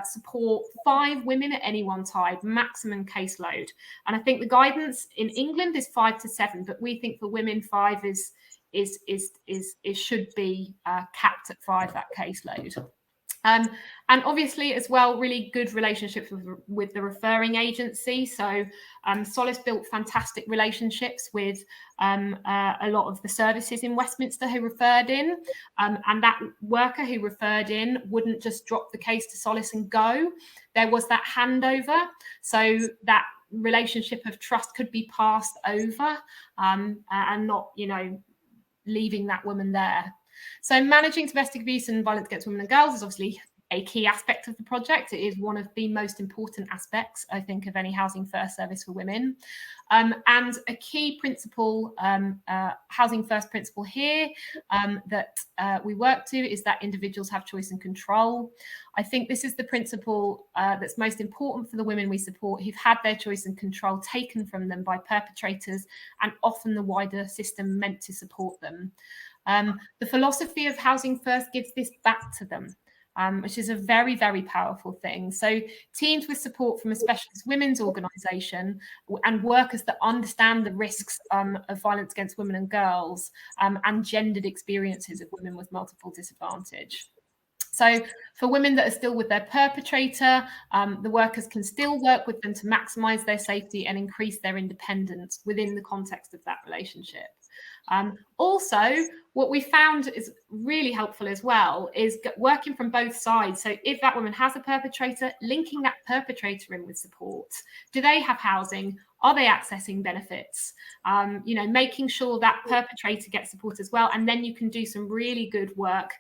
support 5 women at any one time, maximum caseload. And I think the guidance in England is 5 to 7, but we think for women 5 should be capped at 5, that caseload. And obviously as well, really good relationships with the referring agency. So Solace built fantastic relationships with a lot of the services in Westminster who referred in, and that worker who referred in wouldn't just drop the case to Solace and go. There was that handover, so that relationship of trust could be passed over, and not, leaving that woman there. So managing domestic abuse and violence against women and girls is obviously a key aspect of the project. It is one of the most important aspects, I think, of any Housing First service for women. And a key principle, Housing First principle here, that we work to is that individuals have choice and control. I think this is the principle that's most important for the women we support, who've had their choice and control taken from them by perpetrators and often the wider system meant to support them. The philosophy of Housing First gives this back to them, which is a very, very powerful thing. So teams with support from a specialist women's organisation and workers that understand the risks of violence against women and girls, and gendered experiences of women with multiple disadvantage. So for women that are still with their perpetrator, the workers can still work with them to maximise their safety and increase their independence within the context of that relationship. Also, what we found is really helpful as well is working from both sides. So if that woman has a perpetrator, linking that perpetrator in with support. Do they have housing? Are they accessing benefits? Making sure that perpetrator gets support as well. And then you can do some really good work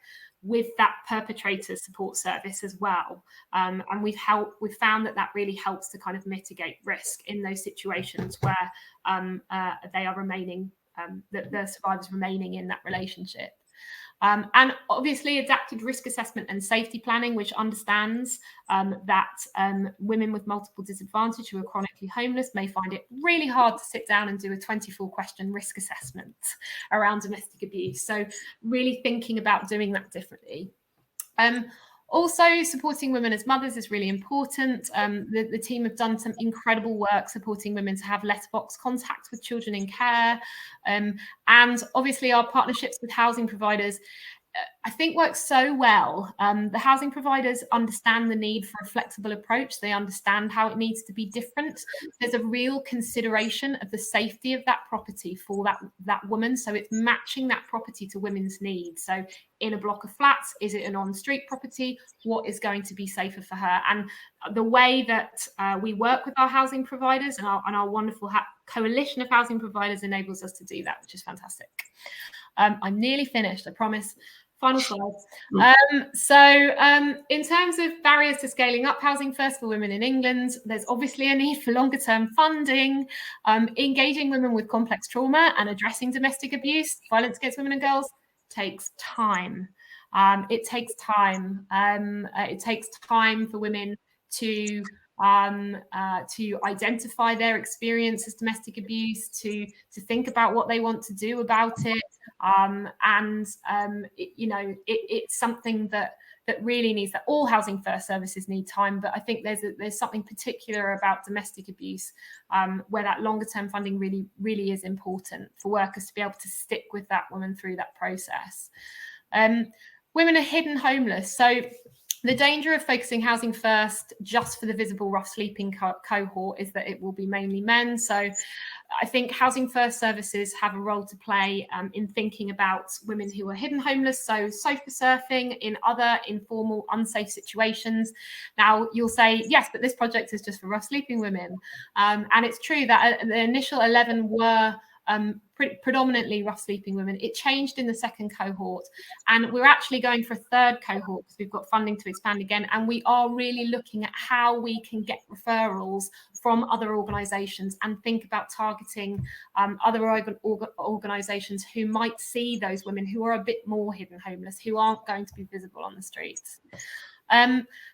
with that perpetrator support service as well. And we've found that really helps to kind of mitigate risk in those situations where they are remaining, the survivors remaining in that relationship. And obviously adapted risk assessment and safety planning, which understands that women with multiple disadvantage who are chronically homeless may find it really hard to sit down and do a 24-question risk assessment around domestic abuse. So really thinking about doing that differently. Also, supporting women as mothers is really important. The team have done some incredible work supporting women to have letterbox contact with children in care. And obviously our partnerships with housing providers, I think, works so well. The housing providers understand the need for a flexible approach. They understand how it needs to be different. There's a real consideration of the safety of that property for that woman. So it's matching that property to women's needs. So in a block of flats, is it an on-street property? What is going to be safer for her? And the way that we work with our housing providers and our wonderful coalition of housing providers enables us to do that, which is fantastic. I'm nearly finished, I promise. Final slide. In terms of barriers to scaling up Housing First for women in England, there's obviously a need for longer term funding. Engaging women with complex trauma and addressing domestic abuse, violence against women and girls takes time. It takes time. It takes time for women to identify their experience as domestic abuse, to think about what they want to do about it. It's something that really needs, that all Housing First services need time. But I think there's something particular about domestic abuse where that longer term funding really, really is important for workers to be able to stick with that woman through that process. Women are hidden homeless. So the danger of focusing Housing First just for the visible rough sleeping cohort is that it will be mainly men. So I think Housing First services have a role to play in thinking about women who are hidden homeless, so sofa surfing in other informal, unsafe situations. Now, you'll say, yes, but this project is just for rough sleeping women. And it's true that the initial 11 were predominantly rough sleeping women. It changed in the second cohort, and we're actually going for a third cohort because we've got funding to expand again, and we are really looking at how we can get referrals from other organisations and think about targeting other organisations who might see those women who are a bit more hidden homeless, who aren't going to be visible on the streets.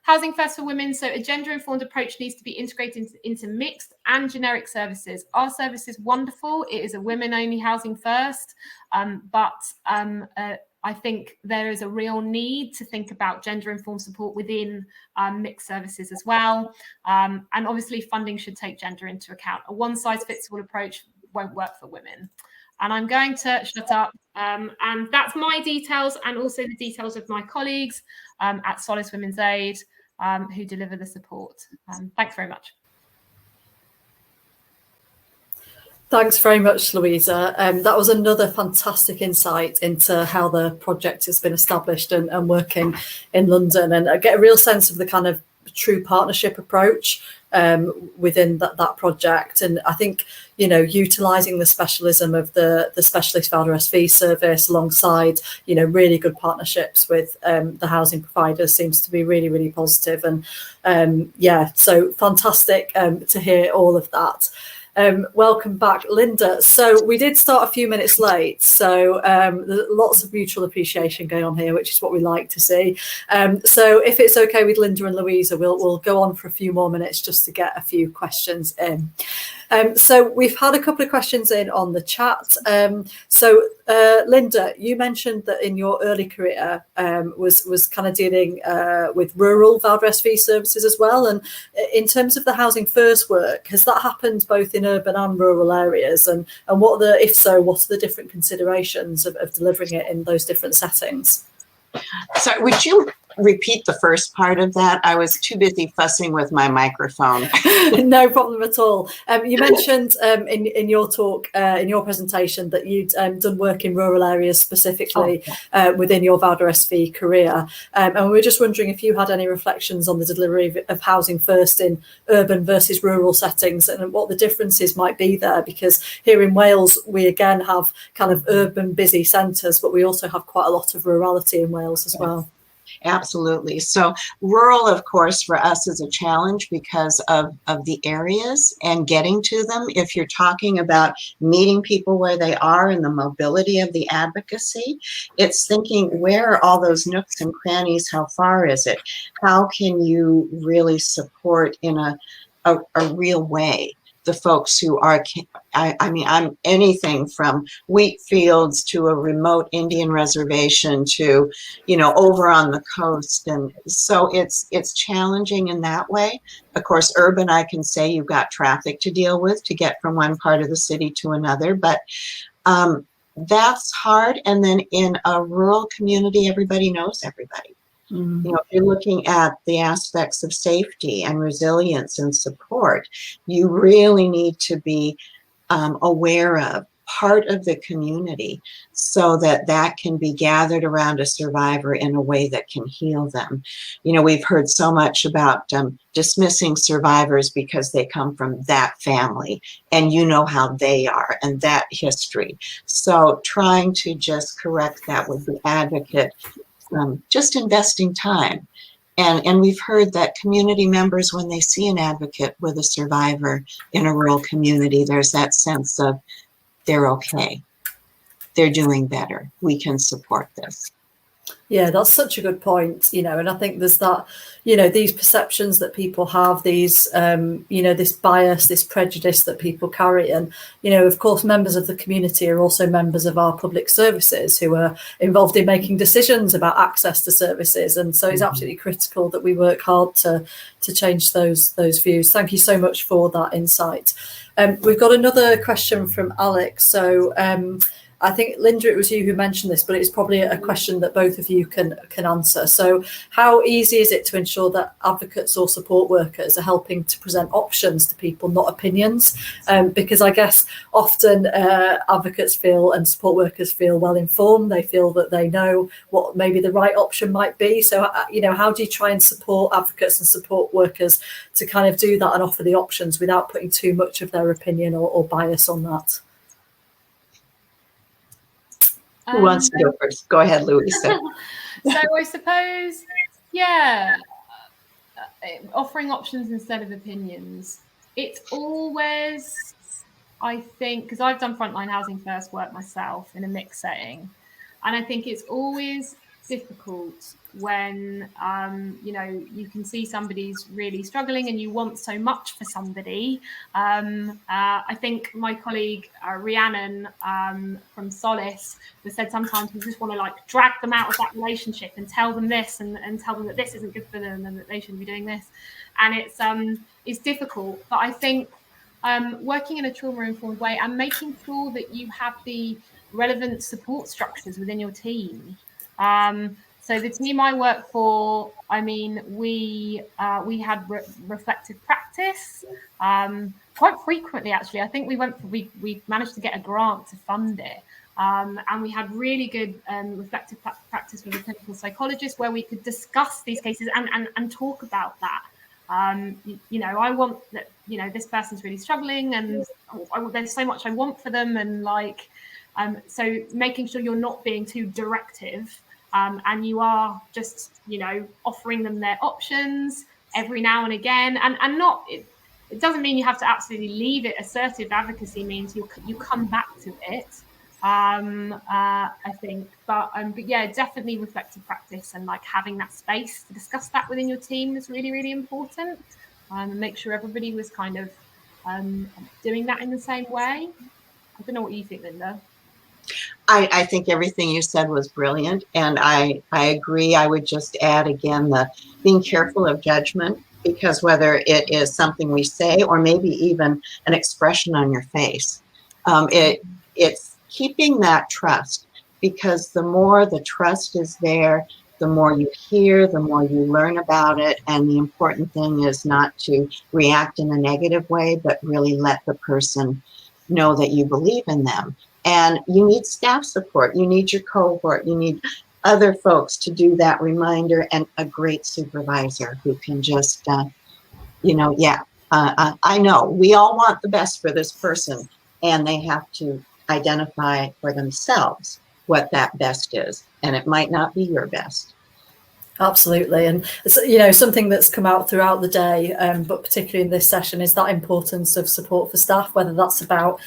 Housing First for Women, so a gender-informed approach needs to be integrated into mixed and generic services. Our service is wonderful. It is a women-only Housing First, but I think there is a real need to think about gender-informed support within mixed services as well. And obviously funding should take gender into account. A one-size-fits-all approach won't work for women. And I'm going to shut up. And that's my details, and also the details of my colleagues at Solace Women's Aid who deliver the support. Thanks very much. Thanks very much, Louisa. That was another fantastic insight into how the project has been established and working in London, and I get a real sense of the kind of true partnership approach within that project. And I think, you know, utilising the specialism of the specialist VALD-RSV service alongside, you know, really good partnerships with the housing providers seems to be really, really positive. And yeah, so fantastic to hear all of that. Welcome back, Linda. So we did start a few minutes late, so there's lots of mutual appreciation going on here, which is what we like to see. So if it's okay with Linda and Louisa, we'll go on for a few more minutes just to get a few questions in. So we've had a couple of questions in on the chat. Linda, you mentioned that in your early career was kind of dealing with rural VALD-RSV services as well. And in terms of the Housing First work, has that happened both in urban and rural areas? And what are the, if so, what are the different considerations of delivering it in those different settings? So would you repeat the first part of that? I was too busy fussing with my microphone. No problem at all. You mentioned in your talk, in your presentation, that you'd done work in rural areas specifically within your VALD-RSV career. And we were just wondering if you had any reflections on the delivery of Housing First in urban versus rural settings and what the differences might be there. Because here in Wales, we again have kind of urban busy centres, but we also have quite a lot of rurality in Wales as well. Absolutely. So rural, of course, for us is a challenge because of the areas and getting to them. If you're talking about meeting people where they are and the mobility of the advocacy, it's thinking, where are all those nooks and crannies? How far is it? How can you really support in a real way the folks who are, I mean, I'm anything from wheat fields to a remote Indian reservation to, you know, over on the coast. And so it's challenging in that way. Of course, urban, I can say you've got traffic to deal with to get from one part of the city to another, but that's hard. And then in a rural community, everybody knows everybody. You know, if you're looking at the aspects of safety and resilience and support, you really need to be aware of part of the community so that that can be gathered around a survivor in a way that can heal them. You know, we've heard so much about dismissing survivors because they come from that family and you know how they are and that history. So trying to just correct that with the advocate, just investing time. And we've heard that community members, when they see an advocate with a survivor in a rural community, there's that sense of they're okay. They're doing better. We can support this. Yeah, that's such a good point, you know, and I think there's that, you know, these perceptions that people have, these, you know, this bias, this prejudice that people carry. And, you know, of course, members of the community are also members of our public services who are involved in making decisions about access to services. And so it's absolutely critical that we work hard to change those views. Thank you so much for that insight. We've got another question from Alex. So, I think, Linda, it was you who mentioned this, but it's probably a question that both of you can answer. So how easy is it to ensure that advocates or support workers are helping to present options to people, not opinions? Because I guess often advocates feel and support workers feel well informed. They feel that they know what maybe the right option might be. So, you know, how do you try and support advocates and support workers to kind of do that and offer the options without putting too much of their opinion or bias on that? Who wants to go first? Go ahead, Louisa. So I suppose, yeah, offering options instead of opinions. It's always, I think, because I've done frontline housing first work myself in a mixed setting, and I think it's always difficult when you know, you can see somebody's really struggling and you want so much for somebody. I think my colleague Rhiannon from Solace has said sometimes we just want to like drag them out of that relationship and tell them this and tell them that this isn't good for them and that they shouldn't be doing this, and it's difficult. But I think working in a trauma-informed way and making sure that you have the relevant support structures within your team. So the team I work for, I mean, we had reflective practice quite frequently, actually. I think we managed to get a grant to fund it. And we had really good reflective practice with a clinical psychologist where we could discuss these cases and talk about that. You know, I want that, you know, this person's really struggling and there's so much I want for them, and like, so making sure you're not being too directive. And you are just, you know, offering them their options every now and again, and not, it doesn't mean you have to absolutely leave it. Assertive advocacy means you come back to it, I think, but yeah, definitely reflective practice and like having that space to discuss that within your team is really, really important. And make sure everybody was kind of doing that in the same way. I don't know what you think, Linda. I think everything you said was brilliant, and I agree. I would just add again the being careful of judgment, because whether it is something we say or maybe even an expression on your face, it's keeping that trust, because the more the trust is there, the more you hear, the more you learn about it, and the important thing is not to react in a negative way, but really let the person know that you believe in them. And you need staff support, you need your cohort, you need other folks to do that reminder, and a great supervisor who can just, you know, I know we all want the best for this person, and they have to identify for themselves what that best is. And it might not be your best. Absolutely. And you know, something that's come out throughout the day, but particularly in this session, is that importance of support for staff, whether that's about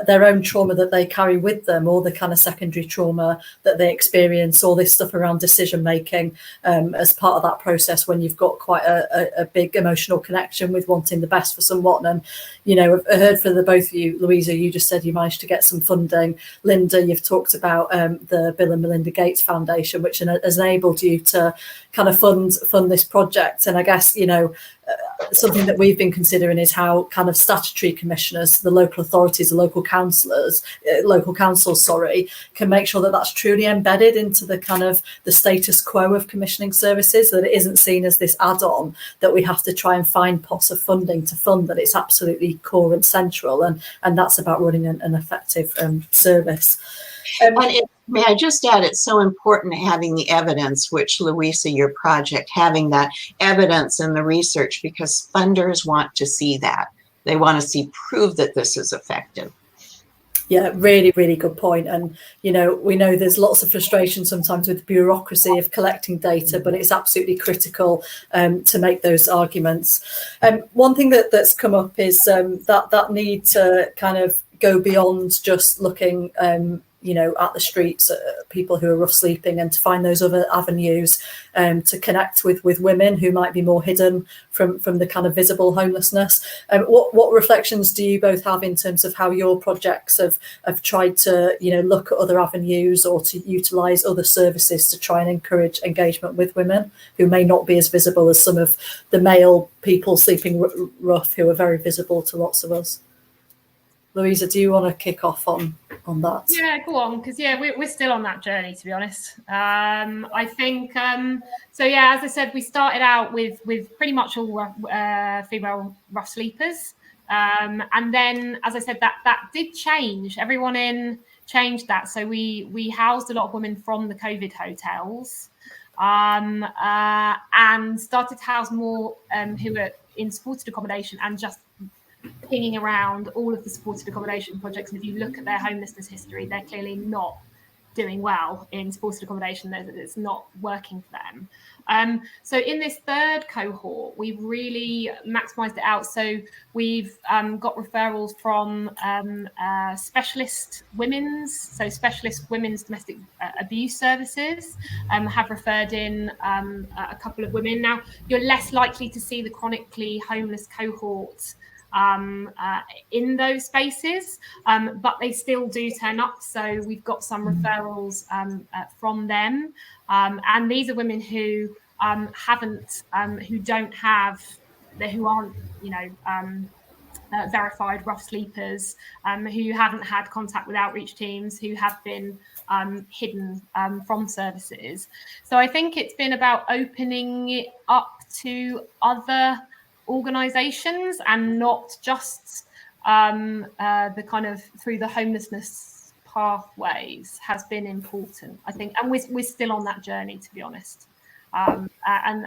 their own trauma that they carry with them, or the kind of secondary trauma that they experience, all this stuff around decision making as part of that process when you've got quite a big emotional connection with wanting the best for someone. And you know, I heard for the both of you, Louisa, you just said you managed to get some funding. Linda, you've talked about the Bill and Melinda Gates Foundation, which has enabled you to kind of fund this project. And I guess, you know, something that we've been considering is how kind of statutory commissioners, the local authorities, the local councils, can make sure that that's truly embedded into the kind of the status quo of commissioning services, that it isn't seen as this add-on that we have to try and find pots of funding to fund, that it's absolutely core and central, and that's about running an effective service. May I just add, it's so important having the evidence, which Louisa, your project, having that evidence and the research, because funders want to see that. They want to see proof that this is effective. Yeah, really, really good point. And, you know, we know there's lots of frustration sometimes with the bureaucracy of collecting data, but it's absolutely critical to make those arguments. One thing that's come up is that need to kind of go beyond just looking you know, at the streets, people who are rough sleeping, and to find those other avenues to connect with women who might be more hidden from the kind of visible homelessness. What reflections do you both have in terms of how your projects have tried to, you know, look at other avenues or to utilise other services to try and encourage engagement with women who may not be as visible as some of the male people sleeping rough who are very visible to lots of us? Louisa, do you want to kick off on that? Yeah, go on, because we're still on that journey, to be honest. I think so. Yeah, as I said, we started out with pretty much all female rough sleepers, and then, as I said, that did change. Everyone changed that. So we housed a lot of women from the COVID hotels, and started to house more who were in supported accommodation, and just pinging around all of the supported accommodation projects. And if you look at their homelessness history, they're clearly not doing well in supported accommodation. It's not working for them. So in this third cohort, we've really maximised it out. So we've got referrals from specialist women's domestic abuse services have referred in a couple of women. Now, you're less likely to see the chronically homeless cohort in those spaces, but they still do turn up. So we've got some referrals from them, and these are women who aren't, you know, verified rough sleepers, who haven't had contact with outreach teams, who have been hidden from services. So I think it's been about opening it up to other organisations, and not just the kind of through the homelessness pathways has been important, I think, and we're still on that journey, to be honest, and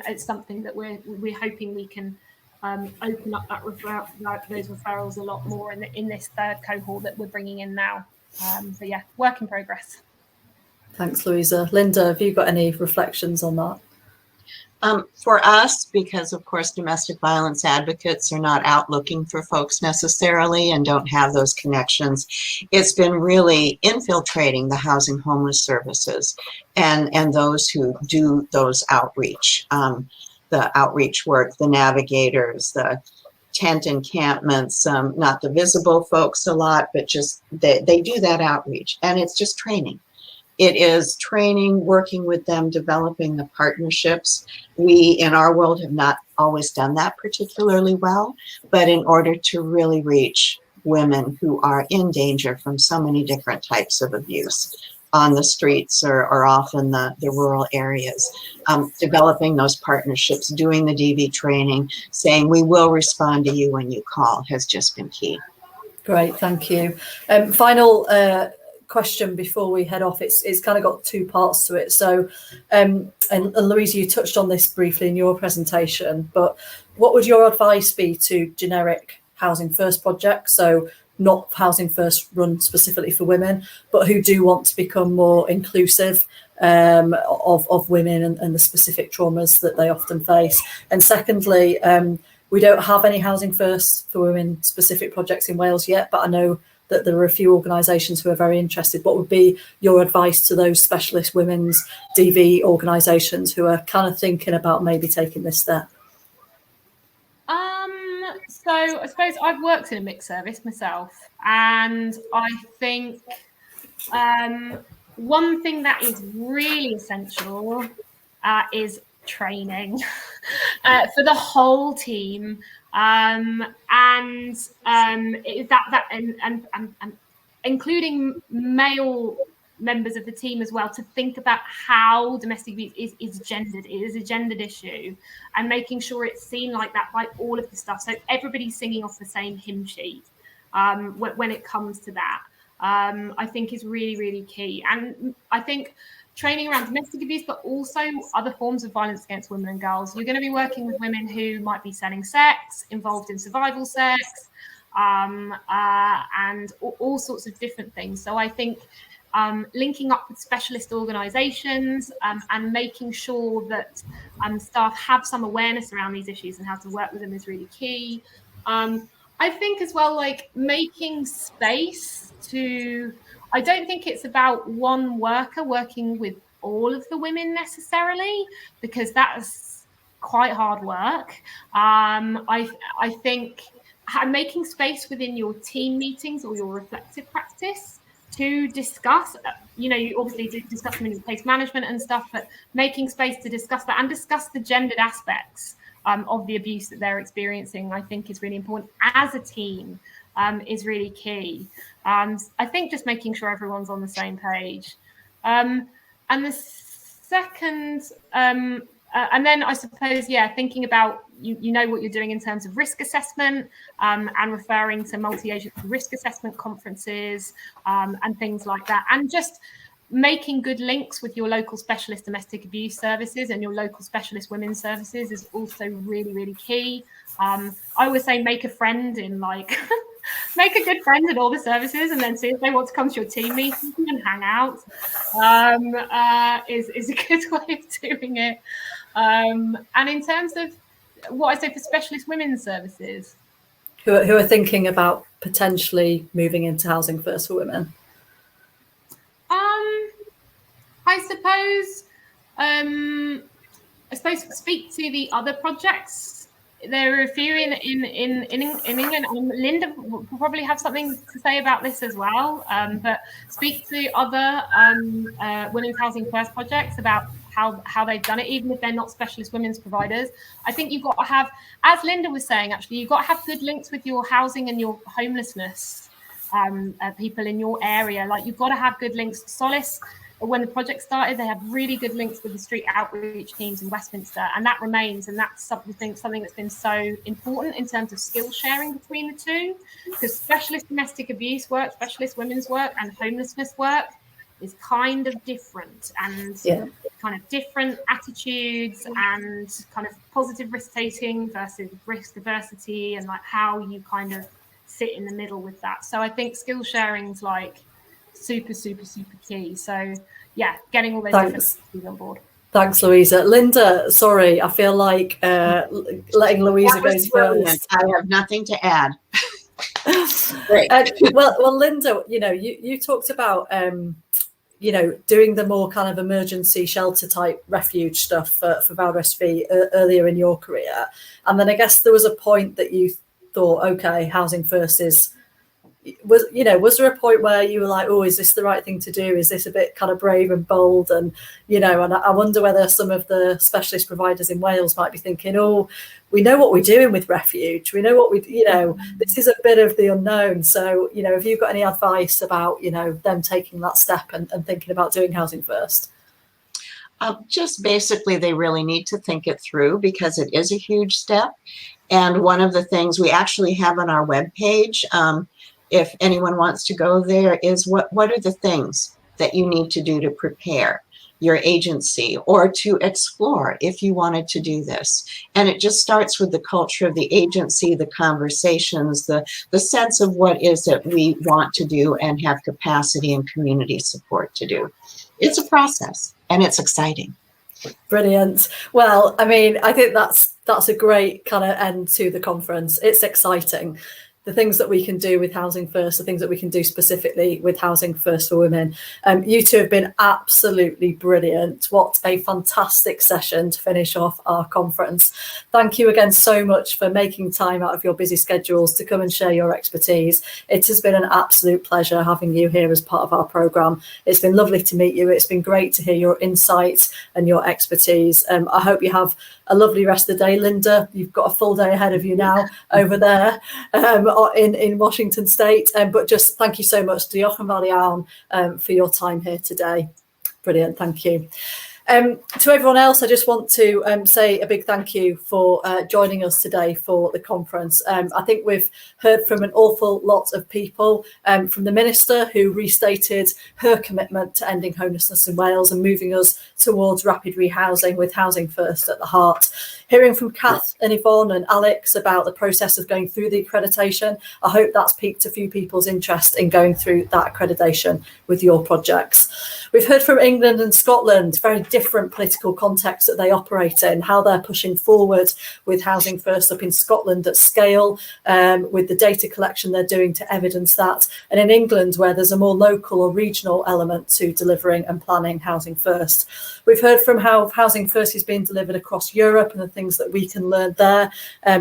it's something that we're hoping we can open up those referrals a lot more in this third cohort that we're bringing in now. So yeah, work in progress. Thanks, Louisa. Linda, have you got any reflections on that? For us, because of course domestic violence advocates are not out looking for folks necessarily and don't have those connections, it's been really infiltrating the housing homeless services and those who do those outreach, the outreach work, the navigators, the tent encampments, not the visible folks a lot, but just they do that outreach, and it's just training. It is training, working with them, developing the partnerships. We, in our world, have not always done that particularly well, but in order to really reach women who are in danger from so many different types of abuse on the streets or often the rural areas, developing those partnerships, doing the DV training, saying we will respond to you when you call has just been key. Great, thank you. Final question before we head off. It's kind of got two parts to it. So, and Louisa, you touched on this briefly in your presentation, but what would your advice be to generic Housing First projects? So not Housing First run specifically for women, but who do want to become more inclusive of women and the specific traumas that they often face. And secondly, we don't have any Housing First for Women specific projects in Wales yet, but I know that there are a few organisations who are very interested. What would be your advice to those specialist women's DV organisations who are kind of thinking about maybe taking this step? So I suppose I've worked in a mixed service myself, and I think one thing that is really essential is training for the whole team, and including male members of the team as well, to think about how domestic abuse is gendered. It is a gendered issue, and making sure it's seen like that by all of the stuff. So everybody's singing off the same hymn sheet when it comes to that, I think is really, really key. And I think training around domestic abuse, but also other forms of violence against women and girls. You're going to be working with women who might be selling sex, involved in survival sex, and all sorts of different things. So I think linking up with specialist organisations and making sure that staff have some awareness around these issues and how to work with them is really key. I think as well, like making space to, I don't think it's about one worker working with all of the women necessarily, because that's quite hard work. I think making space within your team meetings or your reflective practice to discuss, you obviously discuss them in case management and stuff, but making space to discuss that and discuss the gendered aspects of the abuse that they're experiencing, I think is really important as a team, is really key. I think just making sure everyone's on the same page. And the second, and then I suppose, thinking about, you know what you're doing in terms of risk assessment, and referring to multi-agency risk assessment conferences and things like that. And just making good links with your local specialist domestic abuse services and your local specialist women's services is also really, really key. I always say make a friend in make a good friend in all the services, and then see if they want to come to your team meeting and hang out is a good way of doing it. And in terms of what I say for specialist women's services, who are thinking about potentially moving into Housing First for Women, I suppose speak to the other projects. There are a few in England. Linda will probably have something to say about this as well. But speak to other Women's Housing First projects about how they've done it, even if they're not specialist women's providers. I think you've got to have, as Linda was saying, actually, you've got to have good links with your housing and your homelessness people in your area. Like, you've got to have good links. Solace, when the project started, they had really good links with the street outreach teams in Westminster, and that remains, and that's something that's been so important in terms of skill sharing between the two, because specialist domestic abuse work, specialist women's work, and homelessness work is kind of different, and kind of different attitudes and kind of positive risk taking versus risk aversity, and like how you kind of sit in the middle with that. So I think skill sharing is like super, super, super key. So yeah, getting all those different things on board. Thanks, Louisa. Linda, sorry, I feel like letting Louisa go first. I have nothing to add. Great. Well, Linda, you talked about doing the more kind of emergency shelter type refuge stuff for Val-Rest-Fee earlier in your career, and then I guess there was a point that you thought, okay, Housing First was there a point where you were like, oh, is this the right thing to do? Is this a bit kind of brave and bold? And and I wonder whether some of the specialist providers in Wales might be thinking, oh, we know what we're doing with refuge, we know what this is a bit of the unknown. So have you got any advice about them taking that step and thinking about doing Housing First? Just basically, they really need to think it through, because it is a huge step. And one of the things we actually have on our webpage, if anyone wants to go there, is what are the things that you need to do to prepare your agency or to explore if you wanted to do this. And it just starts with the culture of the agency, the conversations, the sense of what is it we want to do and have capacity and community support to do. It's a process. and it's exciting. Brilliant. Well, I mean, I think that's a great kind of end to the conference. It's exciting. The things that we can do with Housing First, the things that we can do specifically with Housing First for Women. You two have been absolutely brilliant. What a fantastic session to finish off our conference. Thank you again so much for making time out of your busy schedules to come and share your expertise. It has been an absolute pleasure having you here as part of our programme. It's been lovely to meet you. It's been great to hear your insights and your expertise. I hope you have a lovely rest of the day. Linda, you've got a full day ahead of you now over there in Washington State. But just thank you so much, Diolch yn fawr iawn, for your time here today. Brilliant, thank you. To everyone else, I just want to say a big thank you for joining us today for the conference. I think we've heard from an awful lot of people, from the Minister, who restated her commitment to ending homelessness in Wales and moving us towards rapid rehousing with Housing First at the heart. Hearing from Kath and Yvonne and Alex about the process of going through the accreditation, I hope that's piqued a few people's interest in going through that accreditation with your projects. We've heard from England and Scotland, very different political contexts that they operate in, how they're pushing forward with Housing First up in Scotland at scale, with the data collection they're doing to evidence that, and in England where there's a more local or regional element to delivering and planning Housing First. We've heard from how Housing First is being delivered across Europe and the things that we can learn there,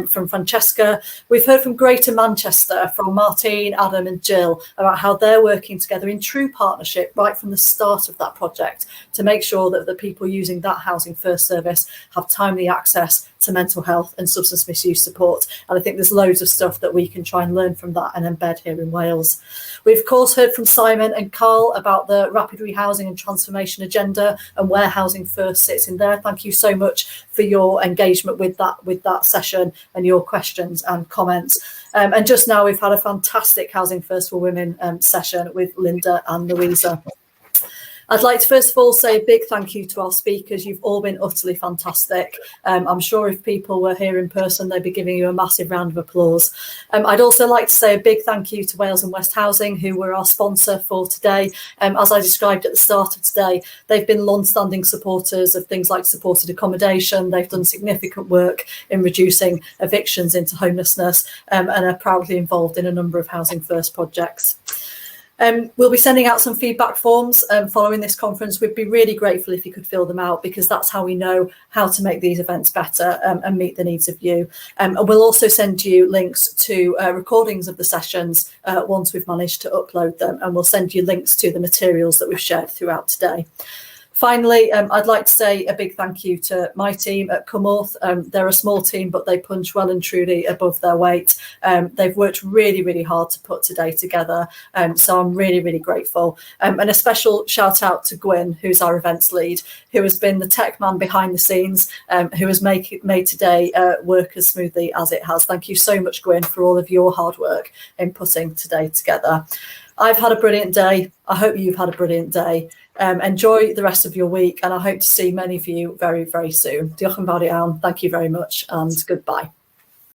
from Francesca. We've heard from Greater Manchester, from Martine, Adam and Jill, about how they're working together in true partnership right from the start of that project to make sure that the people using that Housing First service have timely access to mental health and substance misuse support. And I think there's loads of stuff that we can try and learn from that and embed here in Wales. We've of course heard from Simon and Carl about the rapid rehousing and transformation agenda and where Housing First sits in there. Thank you so much for your engagement with that session and your questions and comments. And just now we've had a fantastic Housing First for Women session with Linda and Louisa. I'd like to first of all say a big thank you to our speakers. You've all been utterly fantastic. I'm sure if people were here in person, they'd be giving you a massive round of applause. I'd also like to say a big thank you to Wales and West Housing, who were our sponsor for today. As I described at the start of today, they've been long-standing supporters of things like supported accommodation. They've done significant work in reducing evictions into homelessness, and are proudly involved in a number of Housing First projects. We'll be sending out some feedback forms following this conference. We'd be really grateful if you could fill them out, because that's how we know how to make these events better and meet the needs of you. And we'll also send you links to recordings of the sessions once we've managed to upload them, and we'll send you links to the materials that we've shared throughout today. Finally, I'd like to say a big thank you to my team at Cumorth. They're a small team, but they punch well and truly above their weight. They've worked really, really hard to put today together. So I'm really, really grateful. And a special shout out to Gwyn, who's our events lead, who has been the tech man behind the scenes, who has made today work as smoothly as it has. Thank you so much, Gwyn, for all of your hard work in putting today together. I've had a brilliant day. I hope you've had a brilliant day. Enjoy the rest of your week, and I hope to see many of you very, very soon. Diolch yn fawr iawn. Thank you very much, and goodbye.